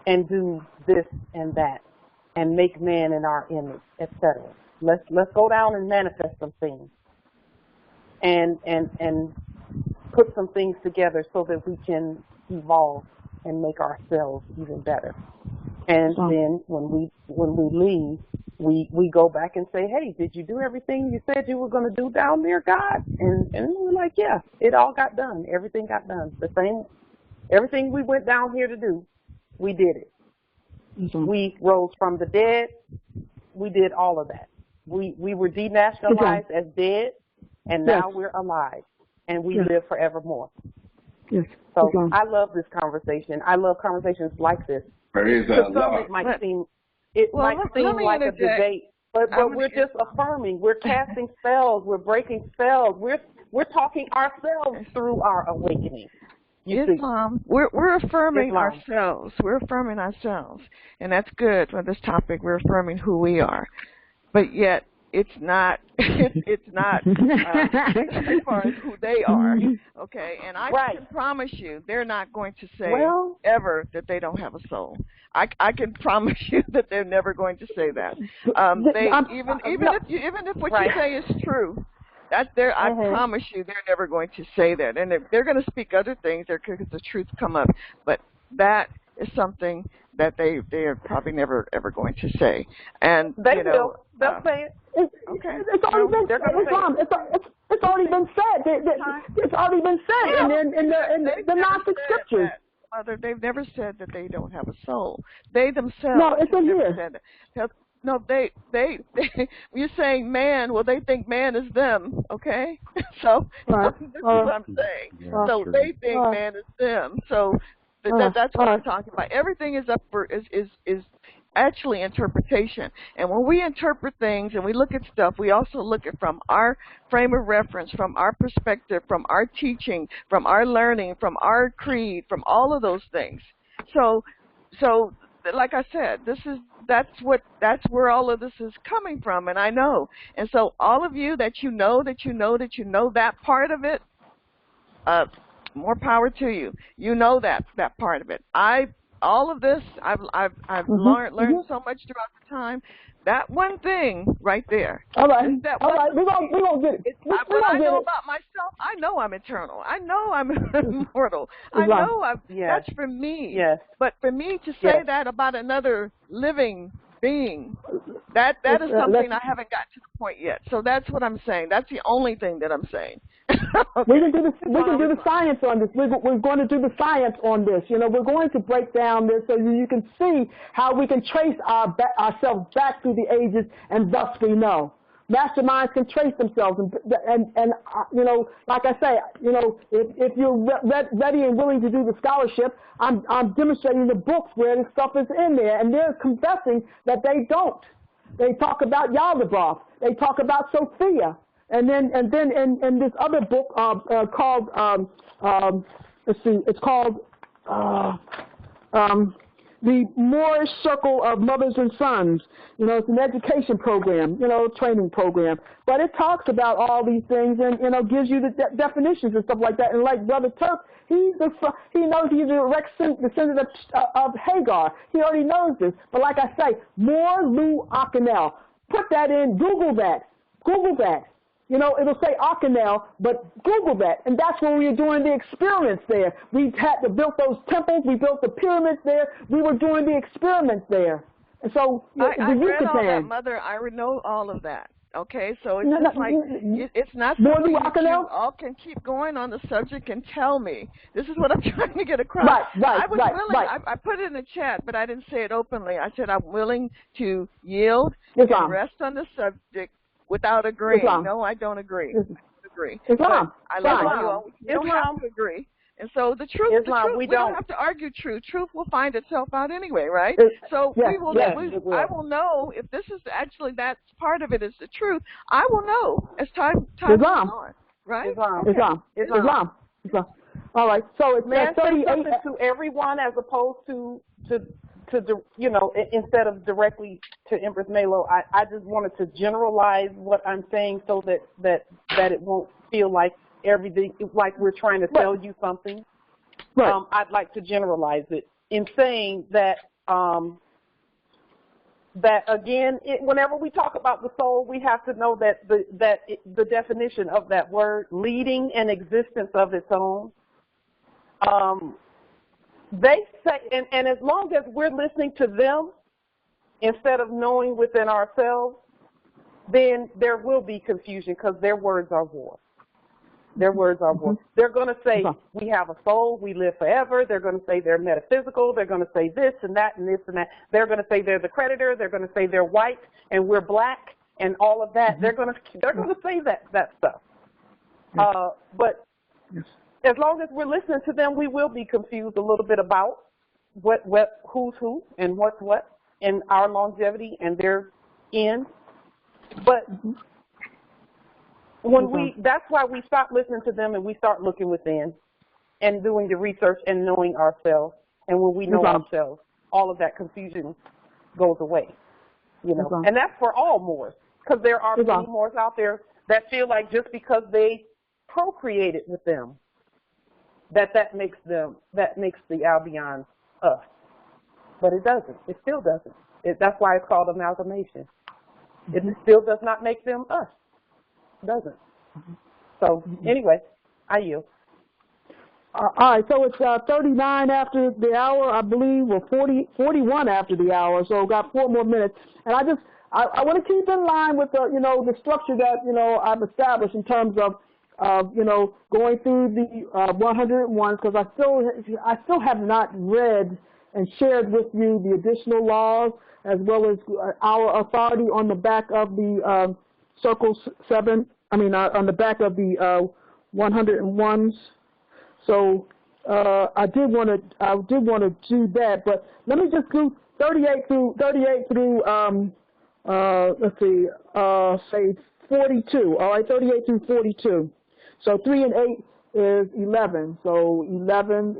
and do this and that and make man in our image, etc. Let's go down and manifest some things and put some things together so that we can evolve and make ourselves even better. And then when we leave, we go back and say, hey, did you do everything you said you were going to do down there, God? And we're like, yeah, it all got done. Everything got done. Everything we went down here to do, we did it. We rose from the dead. We did all of that. We were denationalized as dead, and now we're alive, and we live forevermore. So I love this conversation. I love conversations like this. To some, it might seem like a debate, but we're just affirming. We're casting spells. We're breaking spells. We're talking ourselves through our awakening. Islam, we're affirming ourselves. We're affirming ourselves, and that's good for this topic. We're affirming who we are, but yet it's not. It's not as far as who they are. Okay, and I can promise you, they're not going to say ever that they don't have a soul. I can promise you that they're never going to say that. Even if what you say is true. I promise you, they're never going to say that, and they're going to speak other things. Because the truth come up, but that is something that they are probably never ever going to say. And they'll say it. It's already been said. It's already been said. It's already been said in the Gnostic scriptures. Mother, they've never said that they don't have a soul. They themselves. No, it's in here. No, they you're saying man, well, they think man is them, okay? So this is what I'm saying. So they think man is them. So that's what I'm talking about. Everything is up for is actually interpretation. And when we interpret things and we look at stuff, we also look at from our frame of reference, from our perspective, from our teaching, from our learning, from our creed, from all of those things. So so like I said, that's where all of this is coming from, and I know. And so all of you that you know that part of it, more power to you. You know that part of it. All of this, I've learned so much throughout the time. That one thing right there. All right. We're gonna get it. What I know about myself, I know I'm eternal. I know I'm immortal. I know that's for me. Yes. But for me to say that about another living being, that is something I haven't got to the point yet. So that's what I'm saying. That's the only thing that I'm saying. Okay. We can do the science on this. We're going to do the science on this. You know, we're going to break down this so you can see how we can trace ourselves back through the ages, and thus we know. Masterminds can trace themselves, and you know, like I say, you know, if you're ready and willing to do the scholarship, I'm demonstrating the books where this stuff is in there, and they're confessing that they don't. They talk about Yaldabaoth. They talk about Sophia. And then in this other book called let's see, it's called the Moorish Circle of Mothers and Sons. You know, it's an education program, you know, training program. But it talks about all these things and, you know, gives you the definitions and stuff like that. And like Brother Turk, he knows he's a direct descendant of Hagar. He already knows this. But like I say, Mor Lu Akanel. Put that in, Google that. Google that. You know, it'll say Akanel, but Google that. And that's when we were doing the experiments there. We had to build those temples. We built the pyramids there. We were doing the experiments there. And so I read all that, Mother. I know all of that. Okay, so it's it's not something that you all can keep going on the subject and tell me. This is what I'm trying to get across. I was willing. I put it in the chat, but I didn't say it openly. I said I'm willing to yield and rest on the subject without agreeing. No, I don't agree. I don't agree. I love you. You don't have to agree. And so the truth, we don't have to argue truth. Truth will find itself out anyway, right? So I will know if this is actually that's part of it is the truth. I will know as time goes on, right? Islam. All right. So it's man, say something to everyone as opposed to you know, instead of directly to Empress Melo. I just wanted to generalize what I'm saying so that it won't feel like everything, like we're trying to tell you something. Right. I'd like to generalize it in saying that that again, whenever we talk about the soul, we have to know that the definition of that word, leading an existence of its own. They say, and as long as we're listening to them instead of knowing within ourselves, then there will be confusion because their words are war. Their words are war. They're going to say, we have a soul, we live forever. They're going to say they're metaphysical. They're going to say this and that and this and that. They're going to say they're the creditor. They're going to say they're white and we're black and all of that. They're going to say that stuff. But as long as we're listening to them, we will be confused a little bit about who's who and what's what in our longevity and their end. But that's why we stop listening to them and we start looking within and doing the research and knowing ourselves. And when we know ourselves, all of that confusion goes away, you know. And that's for all Moors, because there are many Moors out there that feel like just because they procreated with them, that makes the Albion us. But it doesn't. It still doesn't. That's why it's called amalgamation. It still does not make them us. It doesn't. So anyway, I yield. All right, so it's 39 after the hour, I believe, or 41 after the hour. So got 4 more minutes, and I want to keep in line with the structure that I've established in terms of going through the 101, because I still have not read and shared with you the additional laws as well as our authority on the back of the Circle 7. On the back of the 101s. So I did want to do that, but let me just do 38 through let's see, say 42. All right, 38 through 42. So 3 and 8 is 11. So 11.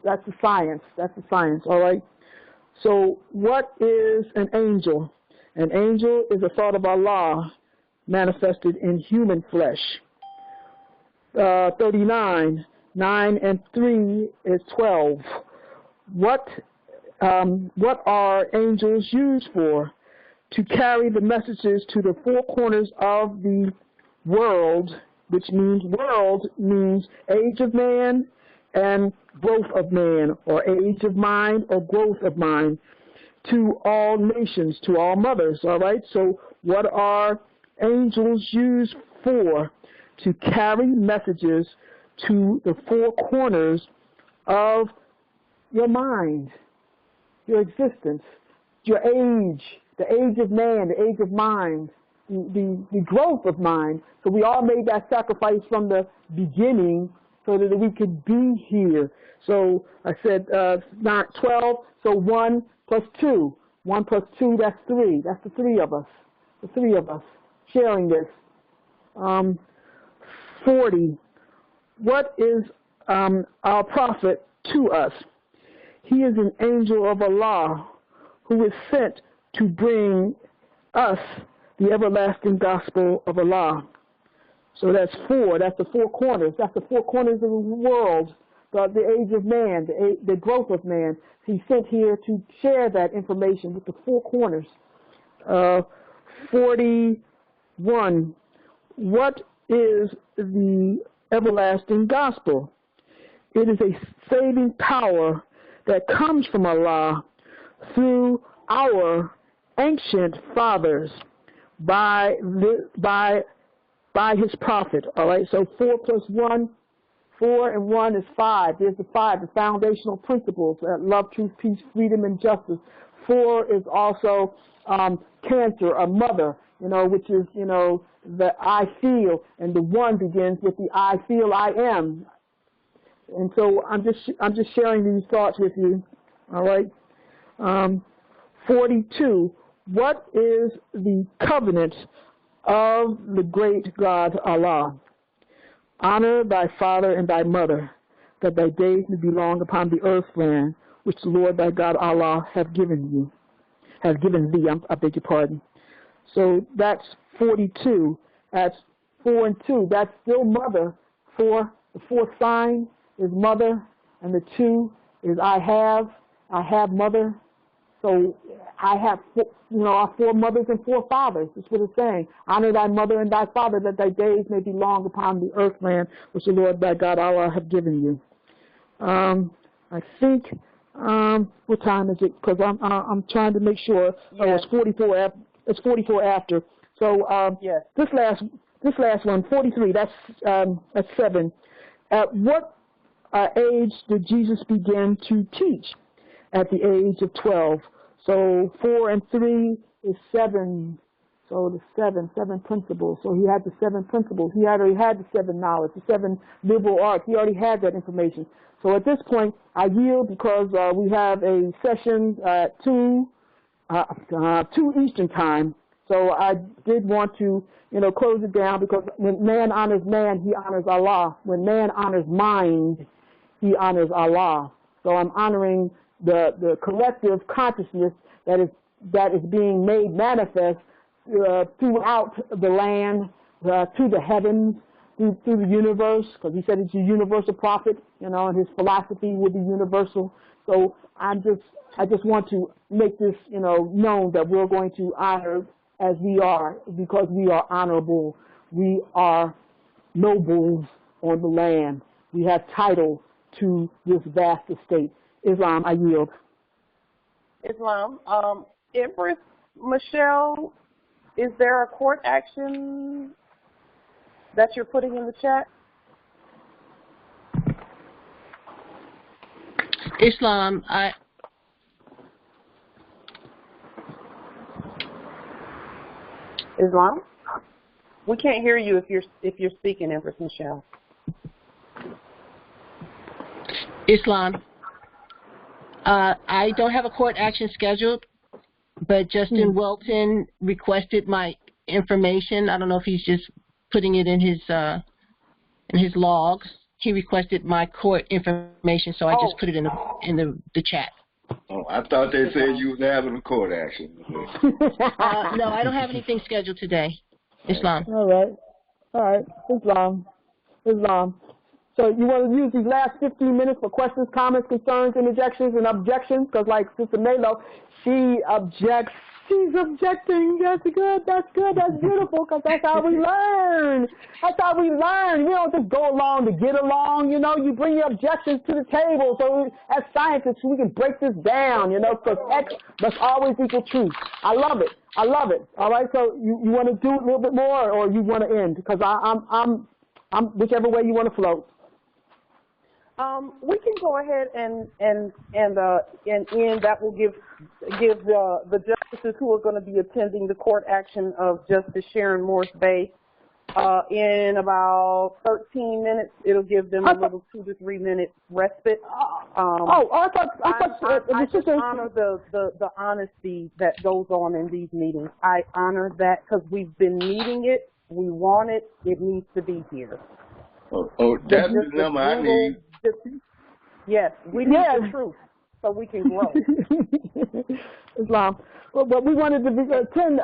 That's the science. All right. So what is an angel? An angel is a thought of Allah manifested in human flesh. 39, 9 and 3 is 12. What are angels used for? To carry the messages to the four corners of the world, which means world means age of man and growth of man, or age of mind or growth of mind, to all nations, to all mothers, all right? So what are angels used for? To carry messages to the four corners of your mind, your existence, your age, the age of man, the age of mind, the growth of mind. So we all made that sacrifice from the beginning so that we could be here. So I said not 12, so 1 plus 2. 1 plus 2, that's 3. That's the three of us. The three of us sharing this. 40. What is our prophet to us? He is an angel of Allah who is sent to bring us the everlasting gospel of Allah. So that's 4. That's the four corners. That's the four corners of the world, the age of man, the growth of man. He's sent here to share that information with the four corners. 41. What is the everlasting gospel? It is a saving power that comes from Allah through our ancient fathers by his prophet. All right, so 4 plus 1, 4 and 1 is 5. There's the 5, the foundational principles, love, truth, peace, freedom, and justice. 4 is also cancer, a mother, which is, the I feel, and the 1 begins with the I feel, I am. And so I'm just sharing these thoughts with you. All right. 42. What is the covenant of the great God Allah? Honor thy father and thy mother, that thy days may be long upon the earth land, which the Lord thy God Allah have given thee. I beg your pardon. So that's 42. That's 4 and 2. That's still mother. 4. The fourth sign is mother, and the 2 is I have mother. So I have, our 4 mothers and 4 fathers. That's what it's saying. Honor thy mother and thy father, that thy days may be long upon the earth land, which the Lord thy God Allah have given you. I think, what time is it? Because I'm trying to make sure. Yes. Oh, it's 44. It's 44 after. So yes. This last one, 43. That's 7. At what age did Jesus begin to teach? At the age of 12. So 4 and 3 is 7. So the 7 principles. So he had the 7 principles. He already had the 7 knowledge, the 7 liberal arts. He already had that information. So at this point, I yield because we have a session at 2 Eastern time. So I did want to, close it down, because when man honors man, he honors Allah. When man honors mind, he honors Allah. So I'm honoring the collective consciousness that is being made manifest throughout the land, to the heavens, through the universe, because he said it's a universal prophet, and his philosophy will be universal. So I just want to make this, known that we're going to honor as we are, because we are honorable. We are nobles on the land. We have title to this vast estate. Islam, I yield. Islam. Empress Michelle, is there a court action that you're putting in the chat? Islam, Islam? We can't hear you if you're speaking, Empress Michelle. Islam. I don't have a court action scheduled, but Justin Welton requested my information. I don't know if he's just putting it in his logs. He requested my court information, so I just put it in the chat. Oh, I thought they said you was having a court action. No, I don't have anything scheduled today. Islam. All right. Islam. So you want to use these last 15 minutes for questions, comments, concerns, interjections, and objections? Because like Sister Melo, she objects. She's objecting. That's good. That's beautiful, because that's how we learn. We don't just go along to get along, you know. You bring your objections to the table. So as scientists, we can break this down, you know, because X must always equal truth. I love it. All right, so you want to do it a little bit more, or you want to end? Because I'm whichever way you want to float. We can go ahead and end. That will give the justices who are going to be attending the court action of Justice Sharon Morse Bay in about 13 minutes. It'll give them a little 2 to 3 minute respite. I just honor the honesty that goes on in these meetings. I honor that because we've been needing it. We want it. It needs to be here. That's the number I need. Yes, we need the truth so we can grow. Islam. Well, we wanted to attend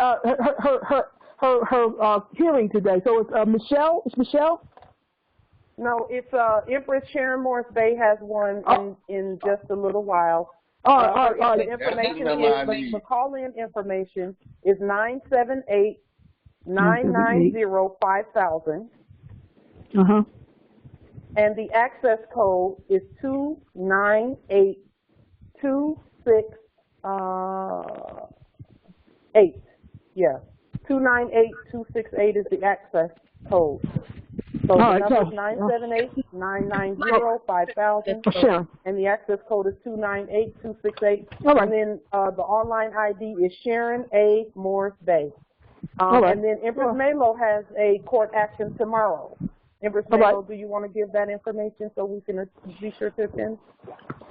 her hearing today. So it's Michelle. It's Michelle? No, it's Empress Sharon Morse Bay has one in just a little while. The information is the call-in information is 978-990-5000. And the access code is 298268. Yeah, 298268 is the access code. So the number is 978-990-5000. And the access code is 298268. And then the online ID is Sharon A. Morse Bay. And then Empress Melo has a court action tomorrow. Empress Melo, do you want to give that information so we can be sure to attend?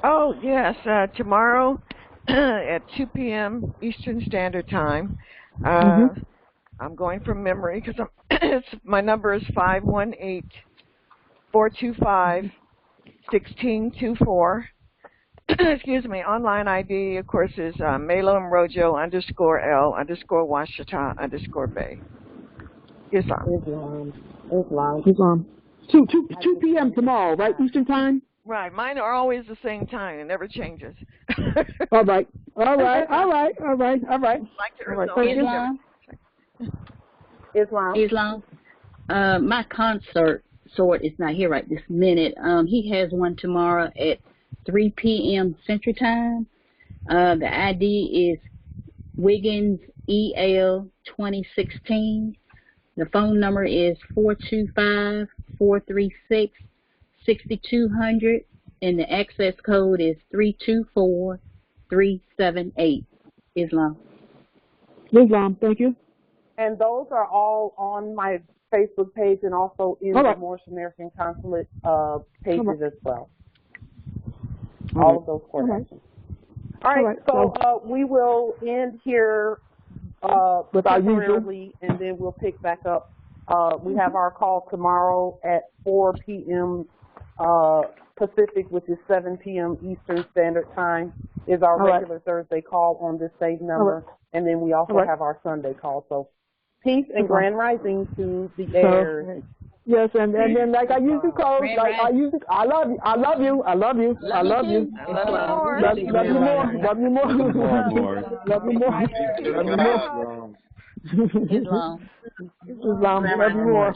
Oh, yes. Tomorrow at 2 p.m. Eastern Standard Time. I'm going from memory because my number is 518-425-1624. Excuse me. Online ID, of course, is Melo Mrojo_L_Washita_Bay. Islam. 2 p.m. tomorrow, right? Eastern time? Right. Mine are always the same time. It never changes. All right. Islam. My consort is not here right this minute. He has one tomorrow at 3 p.m. Central Time. The ID is Wiggins EL 2016. The phone number is 425-436-6200, and the access code is 324378. Islam. Thank you. And those are all on my Facebook page and also in the Moorish American Consulate pages as well. All of those court actions. All right, so we will end here with our usual, and then we'll pick back up. We have our call tomorrow at 4 p.m. Pacific, which is 7 p.m. Eastern Standard Time, is our regular Thursday call on this same number. And then we also have our Sunday call. So peace and grand rising to the air. Yes, and then like I usually close, I love you. Love you more. Islam. Love you more.